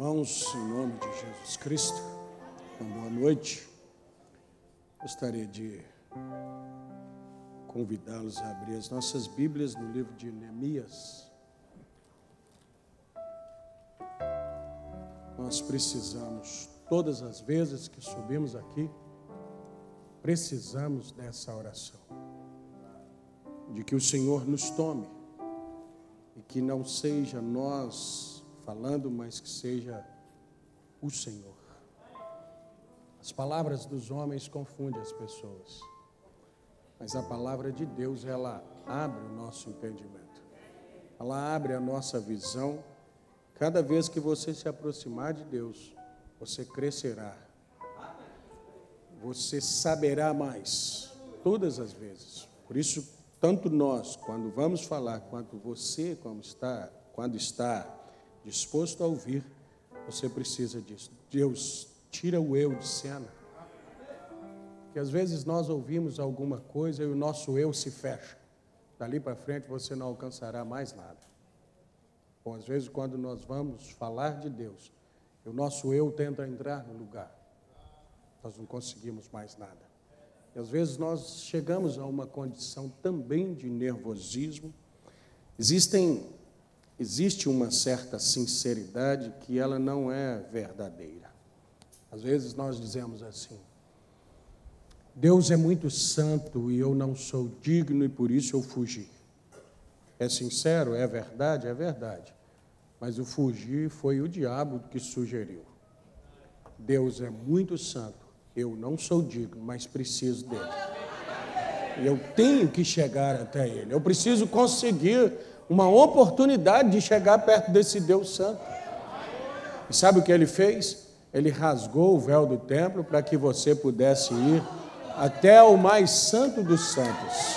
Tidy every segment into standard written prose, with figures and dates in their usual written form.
irmãos, em nome de Jesus Cristo, uma boa noite. Gostaria de convidá-los a abrir as nossas Bíblias no livro de Neemias. Nós precisamos, todas as vezes que subimos aqui, precisamos dessa oração, de que o Senhor nos tome, e que não seja nós falando, mas que seja o Senhor. As palavras dos homens confundem as pessoas, mas a palavra de Deus, ela abre o nosso entendimento, ela abre a nossa visão. Cada vez que você se aproximar de Deus, você crescerá, você saberá mais, todas as vezes. Por isso, tanto nós, quando vamos falar, quanto você, quando está disposto a ouvir, você precisa disso. Deus, tira o eu de cena. Porque às vezes nós ouvimos alguma coisa e o nosso eu se fecha. Dali para frente você não alcançará mais nada. Ou às vezes quando nós vamos falar de Deus, o nosso eu tenta entrar no lugar, nós não conseguimos mais nada. E às vezes nós chegamos a uma condição também de nervosismo. Existe uma certa sinceridade que ela não é verdadeira. Às vezes nós dizemos assim: Deus é muito santo e eu não sou digno e por isso eu fugi. É sincero? É verdade? É verdade. Mas o fugir foi o diabo que sugeriu. Deus é muito santo, eu não sou digno, mas preciso dele. E eu tenho que chegar até ele. Eu preciso conseguir uma oportunidade de chegar perto desse Deus santo. E sabe o que ele fez? Ele rasgou o véu do templo para que você pudesse ir até o mais santo dos santos.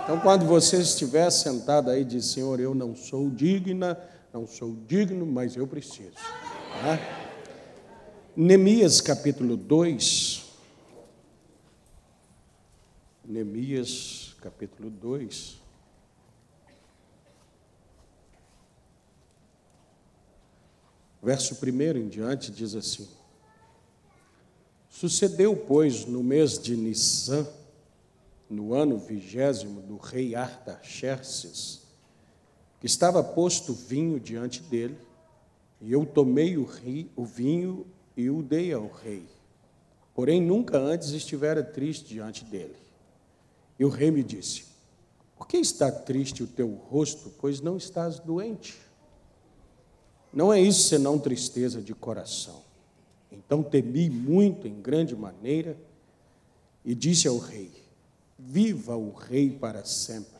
Então, quando você estiver sentado aí, diz: Senhor, eu não sou digna, não sou digno, mas eu preciso. Tá? Neemias capítulo 2. Neemias capítulo 2. Verso 1 em diante diz assim: Sucedeu, pois, no mês de Nissan, no ano 20º do rei Artaxerxes, que estava posto vinho diante dele, e eu tomei o vinho e o dei ao rei. Porém, nunca antes estivera triste diante dele. E o rei me disse: Por que está triste o teu rosto, pois não estás doente? Não é isso senão tristeza de coração. Então temi muito em grande maneira e disse ao rei: Viva o rei para sempre.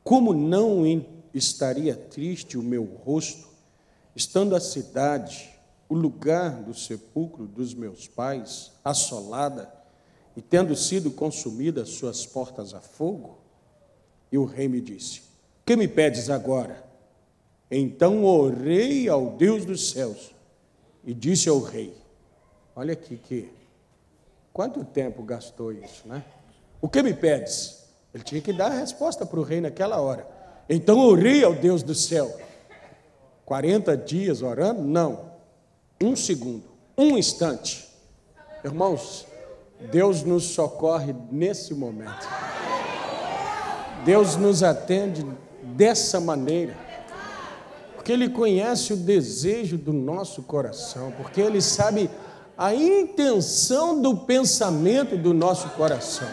Como não estaria triste o meu rosto, estando a cidade, o lugar do sepulcro dos meus pais, assolada, e tendo sido consumidas suas portas a fogo? E o rei me disse: Que me pedes agora? Então orei ao Deus dos céus e disse ao rei: Olha aqui, quanto tempo gastou isso, né? O que me pedes? Ele tinha que dar a resposta para o rei naquela hora. Então orei ao Deus do céu. 40 dias orando? Não. 1 segundo, 1 instante. Irmãos, Deus nos socorre nesse momento. Deus nos atende dessa maneira. Porque Ele conhece o desejo do nosso coração, porque Ele sabe a intenção do pensamento do nosso coração.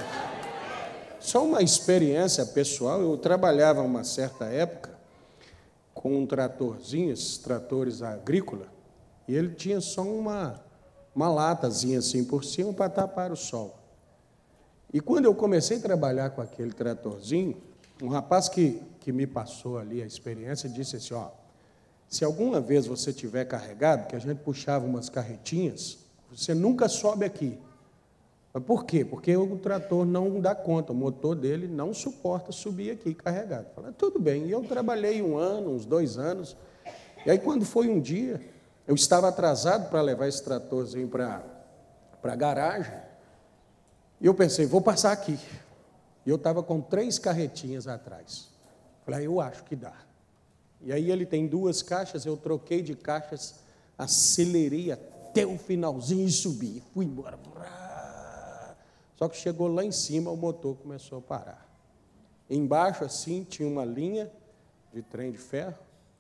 Só uma experiência pessoal: eu trabalhava uma certa época com um tratorzinho, esses tratores agrícolas, e ele tinha só uma latazinha assim por cima para tapar o sol. E quando eu comecei a trabalhar com aquele tratorzinho, um rapaz que me passou ali a experiência disse assim: ó, se alguma vez você tiver carregado, que a gente puxava umas carretinhas, você nunca sobe aqui. Mas por quê? Porque o trator não dá conta, o motor dele não suporta subir aqui carregado. Eu falei: tudo bem. E eu trabalhei 1 ano, uns 2 anos. E aí, quando foi um dia, eu estava atrasado para levar esse tratorzinho para a garagem. E eu pensei: vou passar aqui. E eu estava com 3 carretinhas atrás. Falei: eu acho que dá. E aí ele tem 2 caixas, eu troquei de caixas acelerei até o finalzinho e subi. Fui embora. Só que chegou lá em cima, o motor começou a parar. Embaixo, assim, tinha uma linha de trem de ferro.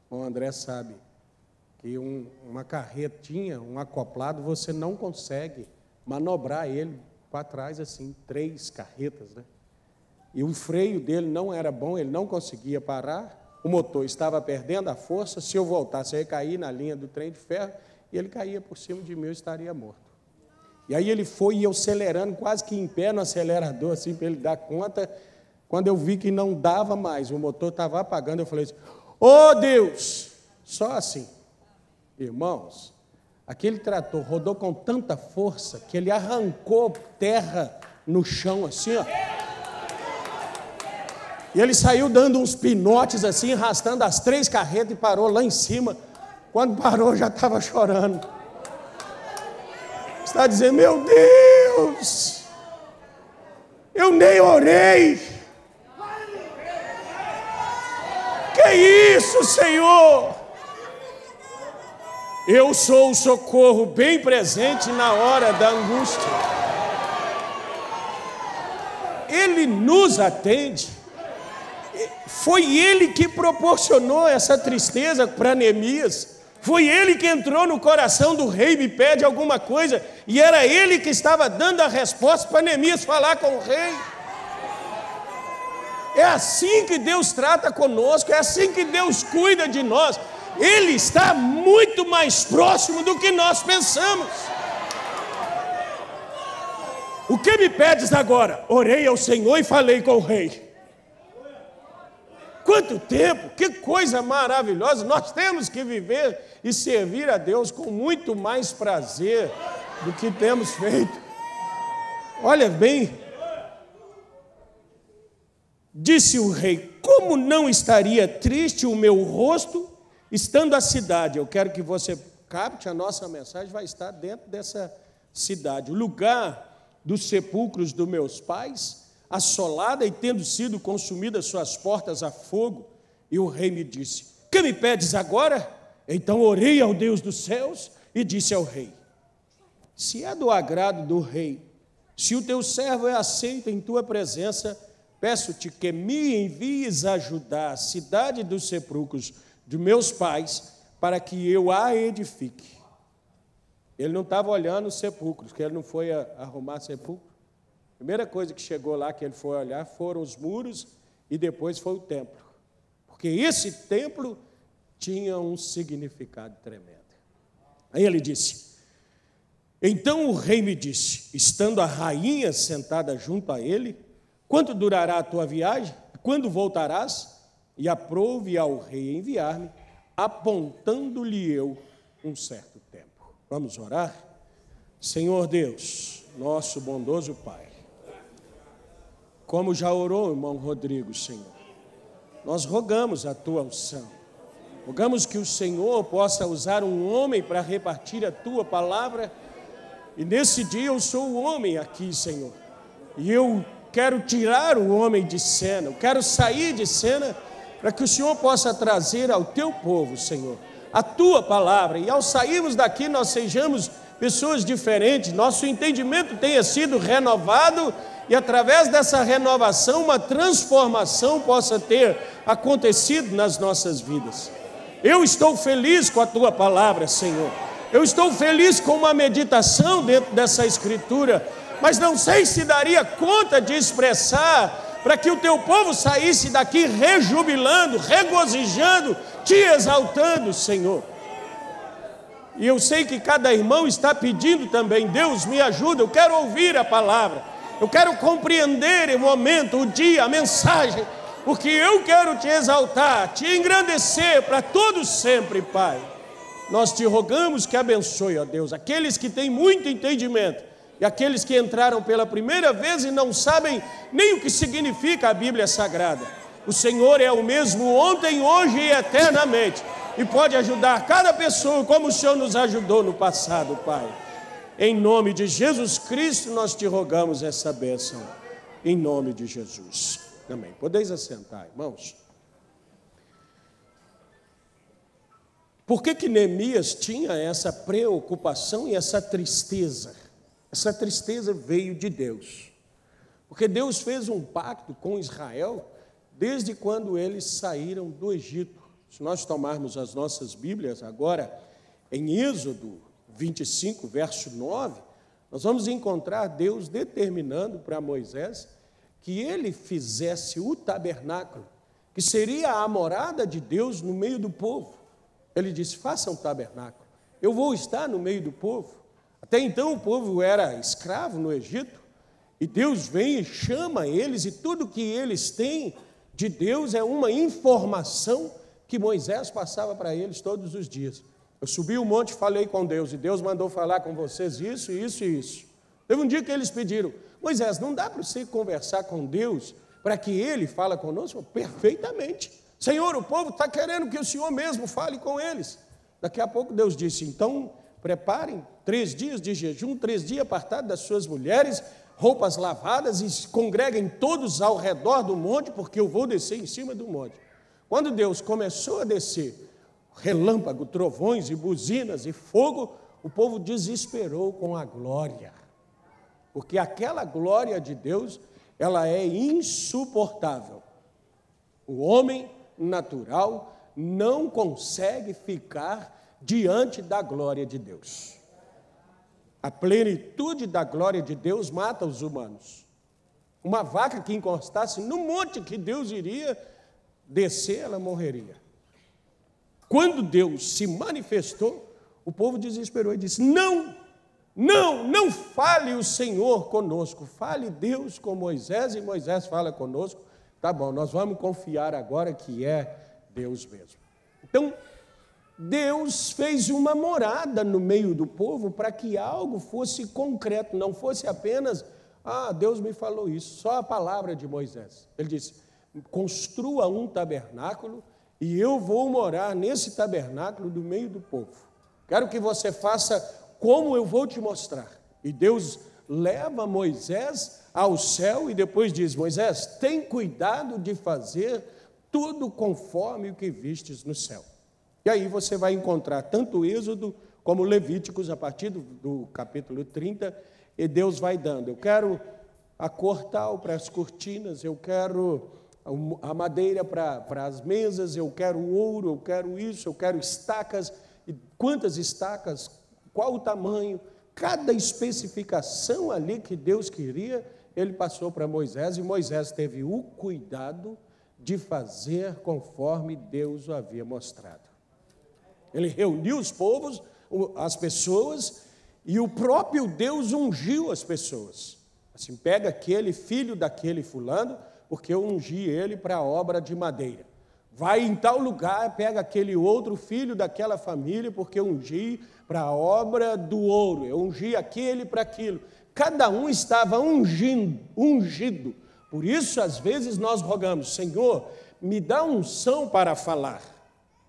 O André sabe que uma carretinha, um acoplado, você não consegue manobrar ele para trás, assim, 3 carretas, né? E o freio dele não era bom, ele não conseguia parar, o motor estava perdendo a força, se eu voltasse, eu ia cair na linha do trem de ferro, e ele caía por cima de mim, eu estaria morto. E aí ele foi, e eu acelerando, quase que em pé no acelerador, assim, para ele dar conta. Quando eu vi que não dava mais, o motor estava apagando, eu falei assim, ô Deus, só assim. Irmãos, aquele trator rodou com tanta força que ele arrancou terra no chão, assim, ó. E ele saiu dando uns pinotes assim, arrastando as 3 carretas e parou lá em cima. Quando parou, já estava chorando. Está dizendo, meu Deus, eu nem orei. Que isso, Senhor? Eu sou o socorro bem presente na hora da angústia. Ele nos atende. Foi ele que proporcionou essa tristeza para Neemias. Foi ele que entrou no coração do rei, me pede alguma coisa, e era ele que estava dando a resposta para Neemias falar com o rei. É assim que Deus trata conosco, é assim que Deus cuida de nós. Ele está muito mais próximo do que nós pensamos. O que me pedes agora? Orei ao Senhor e falei com o rei. Quanto tempo, que coisa maravilhosa. Nós temos que viver e servir a Deus com muito mais prazer do que temos feito. Olha bem, disse o rei, como não estaria triste o meu rosto estando a cidade? Eu quero que você capte, a nossa mensagem vai estar dentro dessa cidade. O lugar dos sepulcros dos meus pais, assolada e tendo sido consumidas suas portas a fogo. E o rei me disse, que me pedes agora? Então orei ao Deus dos céus e disse ao rei, se é do agrado do rei, se o teu servo é aceito em tua presença, peço-te que me envies ajudar a cidade dos sepulcros de meus pais, para que eu a edifique. Ele não estava olhando os sepulcros, que ele não foi arrumar sepulcro. A primeira coisa que chegou lá, que ele foi olhar, foram os muros e depois foi o templo. Porque esse templo tinha um significado tremendo. Aí ele disse, então o rei me disse, estando a rainha sentada junto a ele, quanto durará a tua viagem? Quando voltarás? E aprouve ao rei enviar-me, apontando-lhe eu um certo tempo. Vamos orar? Senhor Deus, nosso bondoso Pai, como já orou o irmão Rodrigo, Senhor, nós rogamos a tua unção, rogamos que o Senhor possa usar um homem para repartir a tua palavra, e nesse dia eu sou o homem aqui, Senhor, e eu quero tirar o homem de cena, eu quero sair de cena, para que o Senhor possa trazer ao teu povo, Senhor, a tua palavra, e ao sairmos daqui nós sejamos pessoas diferentes, nosso entendimento tenha sido renovado, e através dessa renovação, uma transformação possa ter acontecido nas nossas vidas. Eu estou feliz com a tua palavra, Senhor. Eu estou feliz com uma meditação dentro dessa escritura, mas não sei se daria conta de expressar para que o teu povo saísse daqui rejubilando, regozijando, te exaltando, Senhor. E eu sei que cada irmão está pedindo também, Deus me ajuda, eu quero ouvir a palavra. Eu quero compreender o momento, o dia, a mensagem, porque eu quero te exaltar, te engrandecer para todos sempre, Pai. Nós te rogamos que abençoe, ó Deus, aqueles que têm muito entendimento e aqueles que entraram pela primeira vez e não sabem nem o que significa a Bíblia Sagrada. O Senhor é o mesmo ontem, hoje e eternamente, e pode ajudar cada pessoa como o Senhor nos ajudou no passado, Pai. Em nome de Jesus Cristo, nós te rogamos essa bênção. Em nome de Jesus. Amém. Podeis assentar, irmãos. Por que Neemias tinha essa preocupação e essa tristeza? Essa tristeza veio de Deus. Porque Deus fez um pacto com Israel desde quando eles saíram do Egito. Se nós tomarmos as nossas Bíblias agora, em Êxodo 25, verso 9, nós vamos encontrar Deus determinando para Moisés que ele fizesse o tabernáculo, que seria a morada de Deus no meio do povo. Ele disse: faça um tabernáculo, eu vou estar no meio do povo. Até então o povo era escravo no Egito, e Deus vem e chama eles, e tudo que eles têm de Deus é uma informação que Moisés passava para eles todos os dias. Eu subi o monte e falei com Deus, e Deus mandou falar com vocês isso, isso e isso. Teve um dia que eles pediram: Moisés, não dá para você conversar com Deus para que Ele fale conosco? Perfeitamente. Senhor, o povo está querendo que o Senhor mesmo fale com eles. Daqui a pouco Deus disse: então preparem 3 dias de jejum, 3 dias apartados das suas mulheres, roupas lavadas, e congreguem todos ao redor do monte, porque eu vou descer em cima do monte. Quando Deus começou a descer, relâmpago, trovões e buzinas e fogo, o povo desesperou com a glória, porque aquela glória de Deus, ela é insuportável. O homem natural não consegue ficar diante da glória de Deus. A plenitude da glória de Deus mata os humanos. Uma vaca que encostasse no monte que Deus iria descer, ela morreria. Quando Deus se manifestou, o povo desesperou e disse: não fale o Senhor conosco, fale Deus com Moisés, e Moisés fala conosco. Tá bom, nós vamos confiar agora que é Deus mesmo. Então, Deus fez uma morada no meio do povo para que algo fosse concreto, não fosse apenas: Deus me falou isso, só a palavra de Moisés. Ele disse: construa um tabernáculo e eu vou morar nesse tabernáculo do meio do povo. Quero que você faça como eu vou te mostrar. E Deus leva Moisés ao céu e depois diz: Moisés, tem cuidado de fazer tudo conforme o que vistes no céu. E aí você vai encontrar tanto Êxodo como Levíticos, a partir do capítulo 30, e Deus vai dando: eu quero a cor tal para as cortinas, eu quero a madeira para as mesas, eu quero ouro, eu quero isso, eu quero estacas, e quantas estacas, qual o tamanho, cada especificação ali que Deus queria, ele passou para Moisés, e Moisés teve o cuidado de fazer conforme Deus o havia mostrado. Ele reuniu os povos, as pessoas, e o próprio Deus ungiu as pessoas. Assim, pega aquele filho daquele fulano, porque eu ungi ele para a obra de madeira. Vai em tal lugar, pega aquele outro filho daquela família, porque eu ungi para a obra do ouro. Eu ungi aquele para aquilo. Cada um estava ungido. Por isso, às vezes, nós rogamos: Senhor, me dá unção para falar.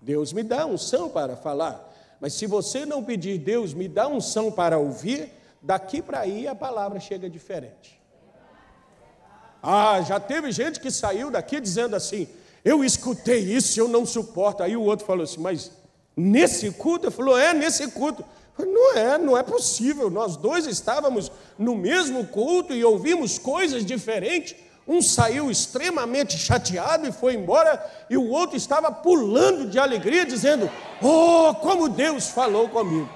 Deus me dá unção para falar. Mas se você não pedir: Deus, me dá unção para ouvir, daqui para aí a palavra chega diferente. Já teve gente que saiu daqui dizendo assim: eu escutei isso, eu não suporto. Aí o outro falou assim: mas nesse culto? Ele falou: nesse culto. Eu falei: não é possível, nós dois estávamos no mesmo culto e ouvimos coisas diferentes. Um saiu extremamente chateado e foi embora, e o outro estava pulando de alegria, dizendo: como Deus falou comigo.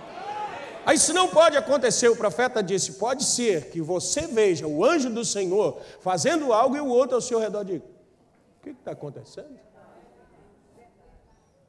Aí isso não pode acontecer. O profeta disse: pode ser que você veja o anjo do Senhor fazendo algo e o outro ao seu redor diga: o que está acontecendo?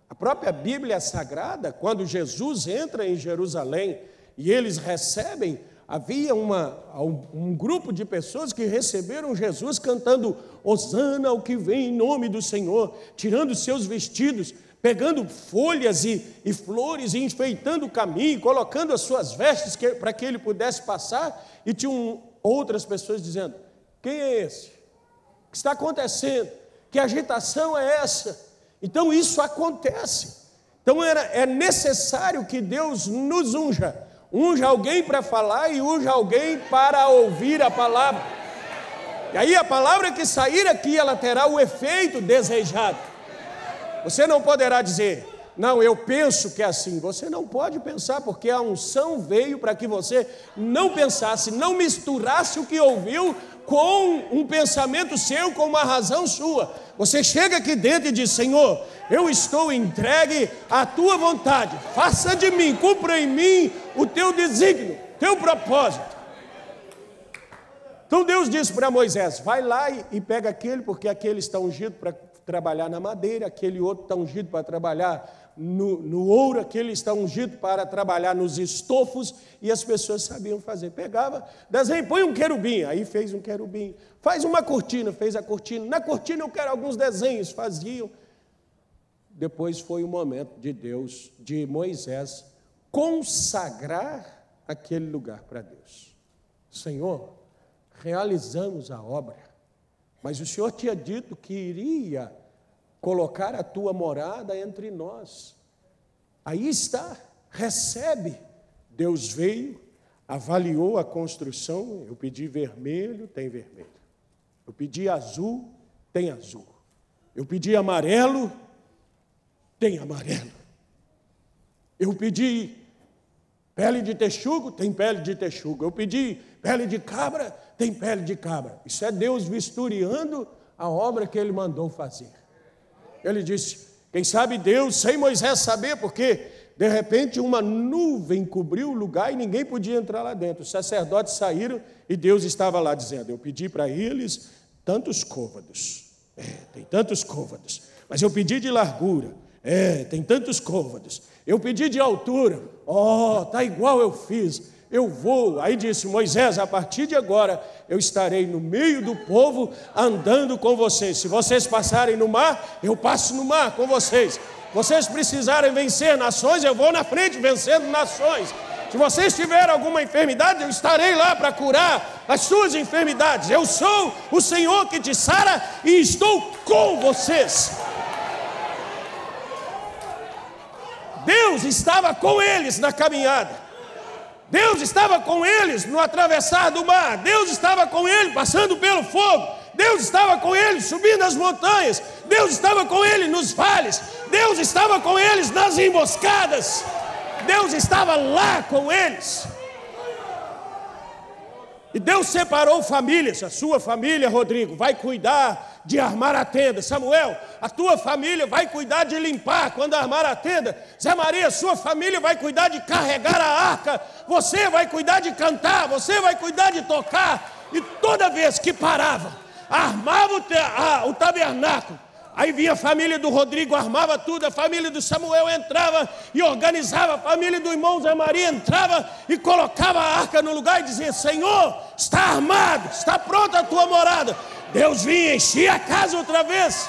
A própria Bíblia Sagrada, quando Jesus entra em Jerusalém e eles recebem, havia um grupo de pessoas que receberam Jesus cantando Hosana ao que vem em nome do Senhor, tirando seus vestidos, pegando folhas e flores e enfeitando o caminho, colocando as suas vestes para que ele pudesse passar, e tinham outras pessoas dizendo: quem é esse? O que está acontecendo? Que agitação é essa? Então isso acontece. Então é necessário que Deus nos unja. Unja alguém para falar e unja alguém para ouvir a palavra. E aí a palavra que sair aqui, ela terá o efeito desejado. Você não poderá dizer: Não, eu penso que é assim. Você não pode pensar, porque a unção veio para que você não pensasse, não misturasse o que ouviu com um pensamento seu, com uma razão sua. Você chega aqui dentro e diz: Senhor, eu estou entregue à tua vontade. Faça de mim, cumpra em mim o teu desígnio, teu propósito. Então Deus disse para Moisés: vai lá e pega aquele, porque aquele está ungido para trabalhar na madeira, aquele outro está ungido para trabalhar no ouro, aquele está ungido para trabalhar nos estofos, e as pessoas sabiam fazer. Pegava, desenho, põe um querubim, aí fez um querubim. Faz uma cortina, fez a cortina. Na cortina eu quero alguns desenhos, faziam. Depois foi o momento de Deus, de Moisés, consagrar aquele lugar para Deus. Senhor, realizamos a obra, mas o Senhor tinha dito que iria colocar a tua morada entre nós. Aí está, recebe. Deus veio, avaliou a construção. Eu pedi vermelho, tem vermelho. Eu pedi azul, tem azul. Eu pedi amarelo, tem amarelo. Eu pedi pele de texugo, tem pele de texugo. Eu pedi pele de cabra, tem pele de cabra. Isso é Deus vistoriando a obra que Ele mandou fazer. Ele disse: quem sabe Deus, sem Moisés saber, porque de repente uma nuvem cobriu o lugar e ninguém podia entrar lá dentro. Os sacerdotes saíram e Deus estava lá dizendo: eu pedi para eles tantos côvados. Tem tantos côvados. Mas eu pedi de largura. Tem tantos côvados. Eu pedi de altura. Está igual eu fiz. Eu vou. Aí disse Moisés: a partir de agora eu estarei no meio do povo andando com vocês. Se vocês passarem no mar, eu passo no mar com vocês. Vocês precisarem vencer nações, eu vou na frente vencendo nações. Se vocês tiverem alguma enfermidade, eu estarei lá para curar as suas enfermidades. Eu sou o Senhor que te sara e estou com vocês. Deus estava com eles na caminhada. Deus estava com eles no atravessar do mar. Deus estava com eles passando pelo fogo. Deus estava com eles subindo as montanhas. Deus estava com eles nos vales. Deus estava com eles nas emboscadas. Deus estava lá com eles. E Deus separou famílias. A sua família, Rodrigo, vai cuidar de armar a tenda. Samuel, a tua família vai cuidar de limpar quando armar a tenda. Zé Maria, a sua família vai cuidar de carregar a arca. Você vai cuidar de cantar. Você vai cuidar de tocar. E toda vez que parava, armava o tabernáculo. Aí vinha a família do Rodrigo, armava tudo. A família do Samuel entrava e organizava. A família do irmão Zé Maria entrava e colocava a arca no lugar e dizia: Senhor, está armado, está pronta a tua morada. Deus vinha, enchia a casa outra vez.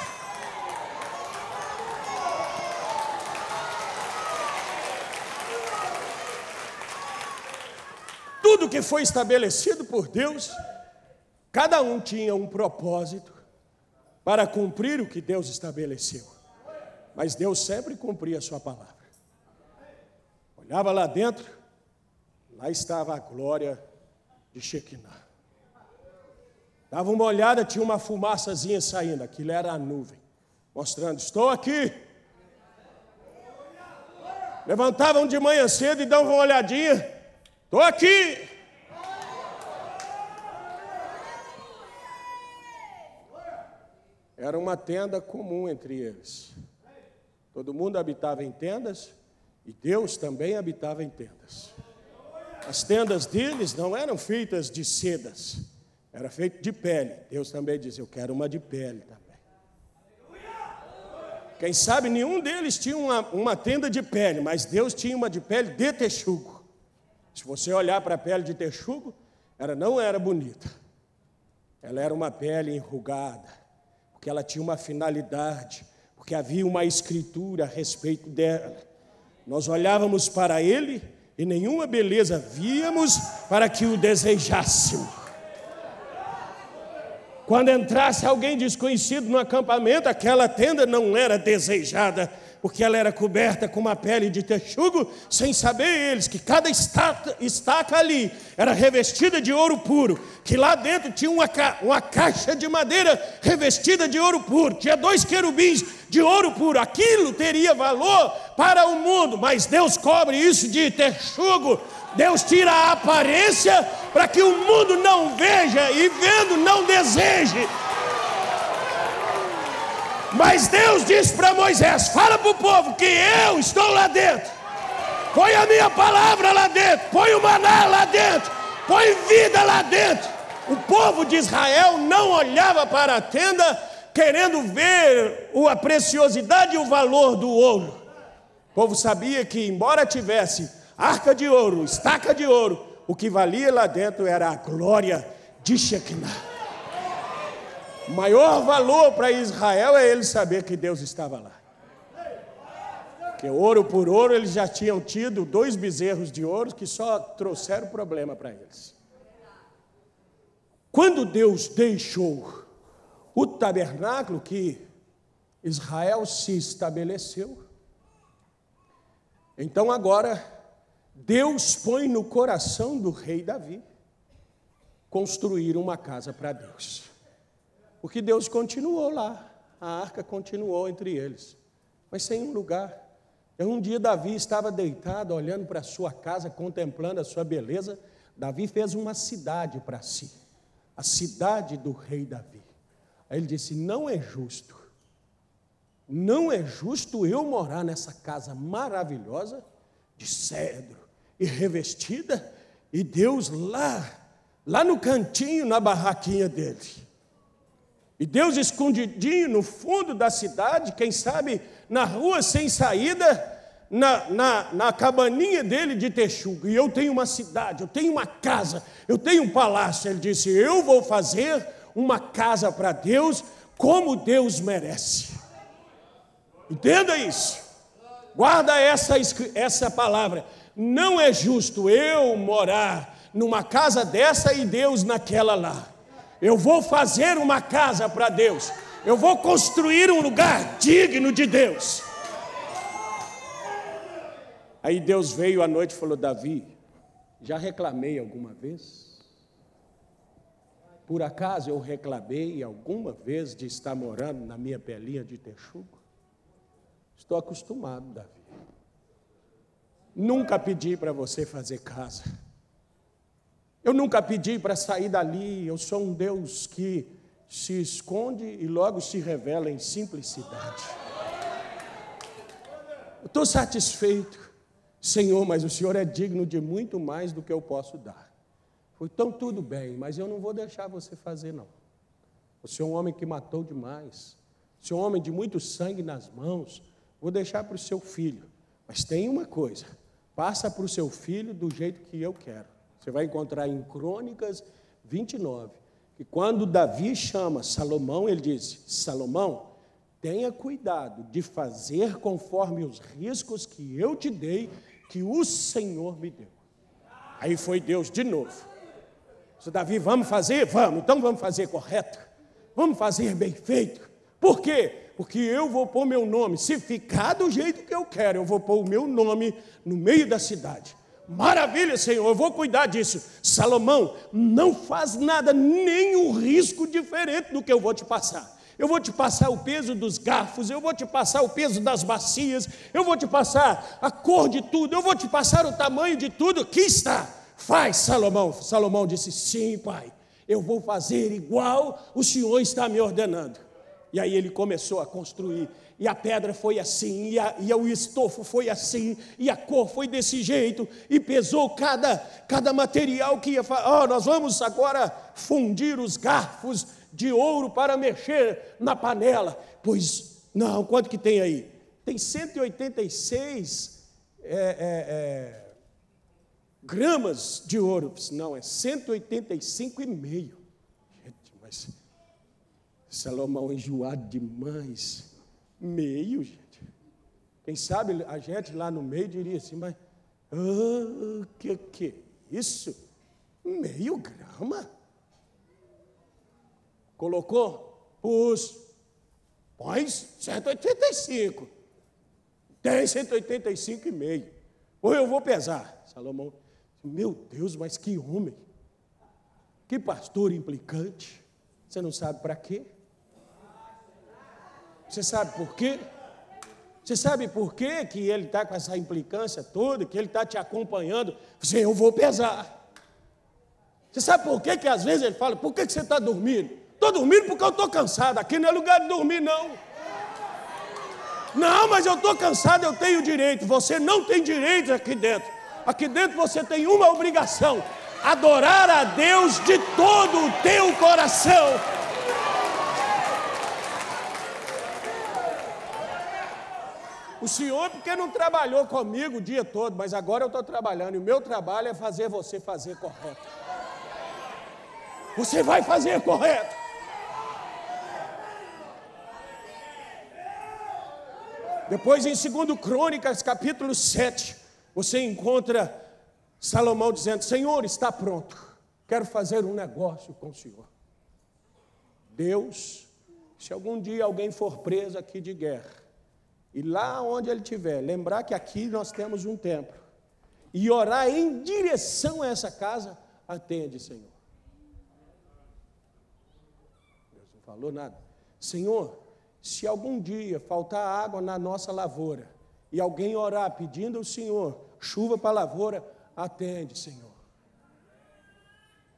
Tudo que foi estabelecido por Deus, cada um tinha um propósito para cumprir o que Deus estabeleceu. Mas Deus sempre cumpria a sua palavra. Olhava lá dentro, lá estava a glória de Shekinah. Dava uma olhada, tinha uma fumaçazinha saindo. Aquilo era a nuvem, mostrando: estou aqui. Levantavam de manhã cedo e davam uma olhadinha: estou aqui. Era uma tenda comum entre eles. Todo mundo habitava em tendas e Deus também habitava em tendas. As tendas deles não eram feitas de sedas, era feito de pele. Deus também dizia: eu quero uma de pele também. Quem sabe nenhum deles tinha uma tenda de pele, mas Deus tinha uma de pele de texugo. Se você olhar para a pele de texugo, ela não era bonita. Ela era uma pele enrugada, porque ela tinha uma finalidade, porque havia uma escritura a respeito dela. Nós olhávamos para ele e nenhuma beleza víamos para que o desejássemos. Quando entrasse alguém desconhecido no acampamento, aquela tenda não era desejada, porque ela era coberta com uma pele de texugo, sem saber eles que cada estaca ali era revestida de ouro puro, que lá dentro tinha uma caixa de madeira revestida de ouro puro, tinha 2 querubins de ouro puro. Aquilo teria valor para o mundo, mas Deus cobre isso de texugo. Deus tira a aparência para que o mundo não veja e vendo não deseje. Mas Deus disse para Moisés: fala para o povo que eu estou lá dentro. Põe a minha palavra lá dentro, põe o maná lá dentro, põe vida lá dentro. O povo de Israel não olhava para a tenda querendo ver a preciosidade e o valor do ouro. O povo sabia que, embora tivesse arca de ouro, estaca de ouro, o que valia lá dentro era a glória de Shekinah. O maior valor para Israel é ele saber que Deus estava lá. Porque ouro por ouro eles já tinham tido 2 bezerros de ouro que só trouxeram problema para eles. Quando Deus deixou o tabernáculo, que Israel se estabeleceu, então agora Deus põe no coração do rei Davi construir uma casa para Deus. Porque Deus continuou lá, a arca continuou entre eles, mas sem um lugar. E um dia Davi estava deitado, olhando para a sua casa, contemplando a sua beleza. Davi fez uma cidade para si, a cidade do rei Davi. Aí ele disse: não é justo eu morar nessa casa maravilhosa, de cedro e revestida, e Deus lá no cantinho, na barraquinha dele. E Deus escondidinho no fundo da cidade, quem sabe na rua sem saída, na cabaninha dele de texugo. E eu tenho uma cidade, eu tenho uma casa, eu tenho um palácio. Ele disse: eu vou fazer uma casa para Deus como Deus merece. Entenda isso. Guarda essa palavra. Não é justo eu morar numa casa dessa e Deus naquela lá. Eu vou fazer uma casa para Deus. Eu vou construir um lugar digno de Deus. Aí Deus veio à noite e falou: Davi, já reclamei alguma vez? Por acaso eu reclamei alguma vez de estar morando na minha pelinha de texugo? Estou acostumado, Davi. Nunca pedi para você fazer casa. Eu nunca pedi para sair dali. Eu sou um Deus que se esconde e logo se revela em simplicidade. Eu estou satisfeito, Senhor, mas o Senhor é digno de muito mais do que eu posso dar. Então tudo bem, mas eu não vou deixar você fazer, não. Você é um homem que matou demais. Você é um homem de muito sangue nas mãos. Vou deixar para o seu filho. Mas tem uma coisa: passa para o seu filho do jeito que eu quero. Você vai encontrar em Crônicas 29, que quando Davi chama Salomão, ele diz: Salomão, tenha cuidado de fazer conforme os riscos que eu te dei, que o Senhor me deu. Aí foi Deus de novo. Se Davi, vamos fazer? Vamos, então vamos fazer correto. Vamos fazer bem feito. Por quê? Porque eu vou pôr meu nome. Se ficar do jeito que eu quero, eu vou pôr o meu nome no meio da cidade. Maravilha, Senhor, eu vou cuidar disso. Salomão, não faz nada, nenhum risco diferente do que eu vou te passar. Eu vou te passar o peso dos garfos, eu vou te passar o peso das bacias, eu vou te passar a cor de tudo, eu vou te passar o tamanho de tudo. Aqui está, faz, Salomão. Salomão disse: sim, pai, eu vou fazer igual o Senhor está me ordenando. E aí ele começou a construir, e a pedra foi assim, e o estofo foi assim, e a cor foi desse jeito, e pesou cada material que ia fazer. Nós vamos agora fundir os garfos de ouro para mexer na panela. Pois, não, quanto que tem aí? Tem 186 gramas de ouro. Não, é 185,5. Gente, mas Salomão enjoado demais. Meio, gente. Quem sabe a gente lá no meio diria assim: mas que isso? Meio grama? Colocou? Põe 185. Tem 185,5. Ou eu vou pesar. Salomão, meu Deus, mas que homem. Que pastor implicante. Você não sabe para quê? Você sabe por quê? Você sabe por quê que ele está com essa implicância toda, que ele está te acompanhando? Você, eu vou pesar. Você sabe por quê que às vezes ele fala, por que você está dormindo? Estou dormindo porque eu estou cansado, aqui não é lugar de dormir não. Não, mas eu estou cansado, eu tenho direito. Você não tem direito aqui dentro. Aqui dentro você tem uma obrigação: adorar a Deus de todo o teu coração. O senhor, porque não trabalhou comigo o dia todo, mas agora eu estou trabalhando, e o meu trabalho é fazer você fazer correto. Você vai fazer correto. Depois, em 2 Crônicas, capítulo 7, você encontra Salomão dizendo: Senhor, está pronto, quero fazer um negócio com o Senhor. Deus, se algum dia alguém for preso aqui de guerra, e lá onde ele estiver, lembrar que aqui nós temos um templo, e orar em direção a essa casa, atende, Senhor. Deus não falou nada. Senhor, se algum dia faltar água na nossa lavoura, e alguém orar pedindo ao Senhor chuva para a lavoura, atende, Senhor.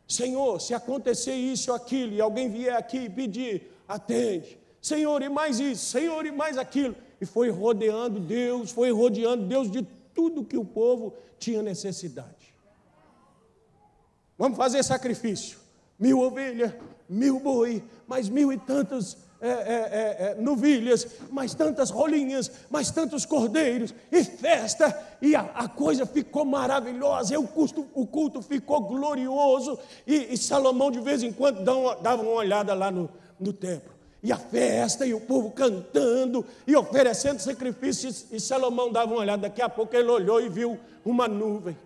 Senhor, se acontecer isso ou aquilo, e alguém vier aqui pedir, atende. Senhor, e mais isso, Senhor, e mais aquilo. E foi rodeando Deus de tudo que o povo tinha necessidade. Vamos fazer sacrifício. 1000 ovelhas, 1000 boi, mais 1000 e tantas novilhas, mais tantas rolinhas, mais tantos cordeiros, e festa, e a coisa ficou maravilhosa, e o culto ficou glorioso, e Salomão de vez em quando dava uma olhada lá no templo. E a festa, e o povo cantando, e oferecendo sacrifícios, e Salomão dava uma olhada, daqui a pouco ele olhou e viu uma nuvem.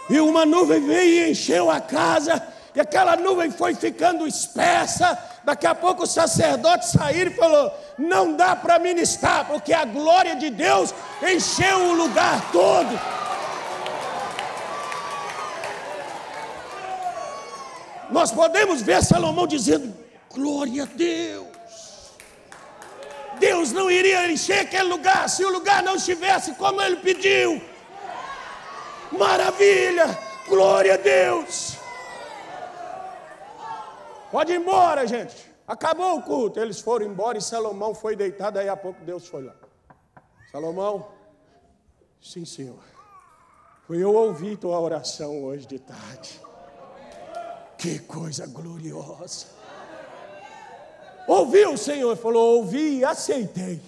E uma nuvem veio e encheu a casa, e aquela nuvem foi ficando espessa. Daqui a pouco o sacerdote saiu e falou: não dá para ministrar, porque a glória de Deus encheu o lugar todo. Nós podemos ver Salomão dizendo: glória a Deus. Deus não iria encher aquele lugar se o lugar não estivesse como ele pediu. Maravilha, glória a Deus. Pode ir embora, gente. Acabou o culto. Eles foram embora e Salomão foi deitado. Aí a pouco Deus foi lá. Salomão, sim, Senhor, eu ouvi tua oração hoje de tarde. Que coisa gloriosa. Ouviu, Senhor? Falou: ouvi e aceitei.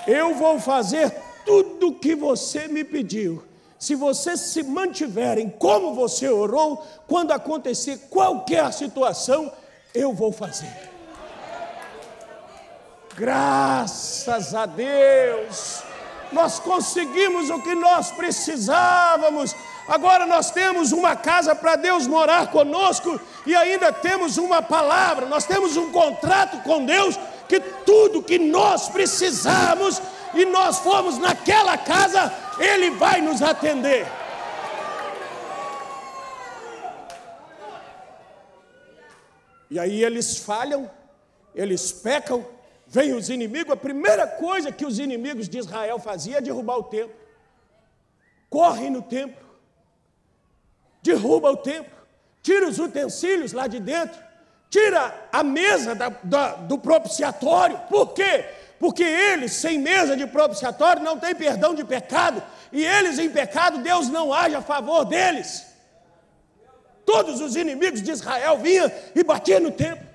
Eu vou fazer tudo o que você me pediu. Se vocês se mantiverem como você orou, quando acontecer qualquer situação, eu vou fazer. Graças a Deus, nós conseguimos o que nós precisávamos. Agora nós temos uma casa para Deus morar conosco e ainda temos uma palavra, nós temos um contrato com Deus, que tudo que nós precisamos e nós formos naquela casa, Ele vai nos atender. E aí eles falham, eles pecam, vêm os inimigos. A primeira coisa que os inimigos de Israel faziam é derrubar o templo. Correm no templo, derruba o templo, tira os utensílios lá de dentro, tira a mesa do propiciatório. Por quê? Porque eles, sem mesa de propiciatório, não têm perdão de pecado, e eles em pecado, Deus não age a favor deles. Todos os inimigos de Israel vinham e batiam no templo.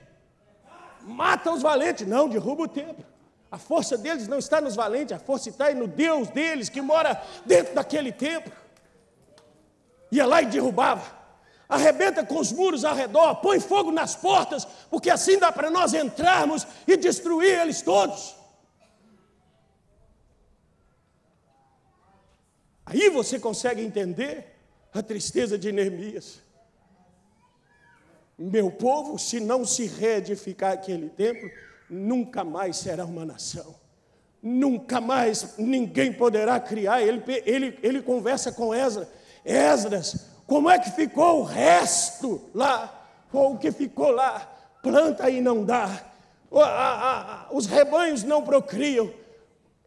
Mata os valentes. Não, derruba o templo. A força deles não está nos valentes, a força está no Deus deles, que mora dentro daquele templo. Ia lá e derrubava. Arrebenta com os muros ao redor, põe fogo nas portas, porque assim dá para nós entrarmos e destruir eles todos. Aí você consegue entender a tristeza de Neemias. Meu povo, se não se reedificar aquele templo, nunca mais será uma nação. Nunca mais ninguém poderá criar. Ele conversa com Esdras, como é que ficou o resto lá? Ou o que ficou lá? planta e não dá, os rebanhos não procriam,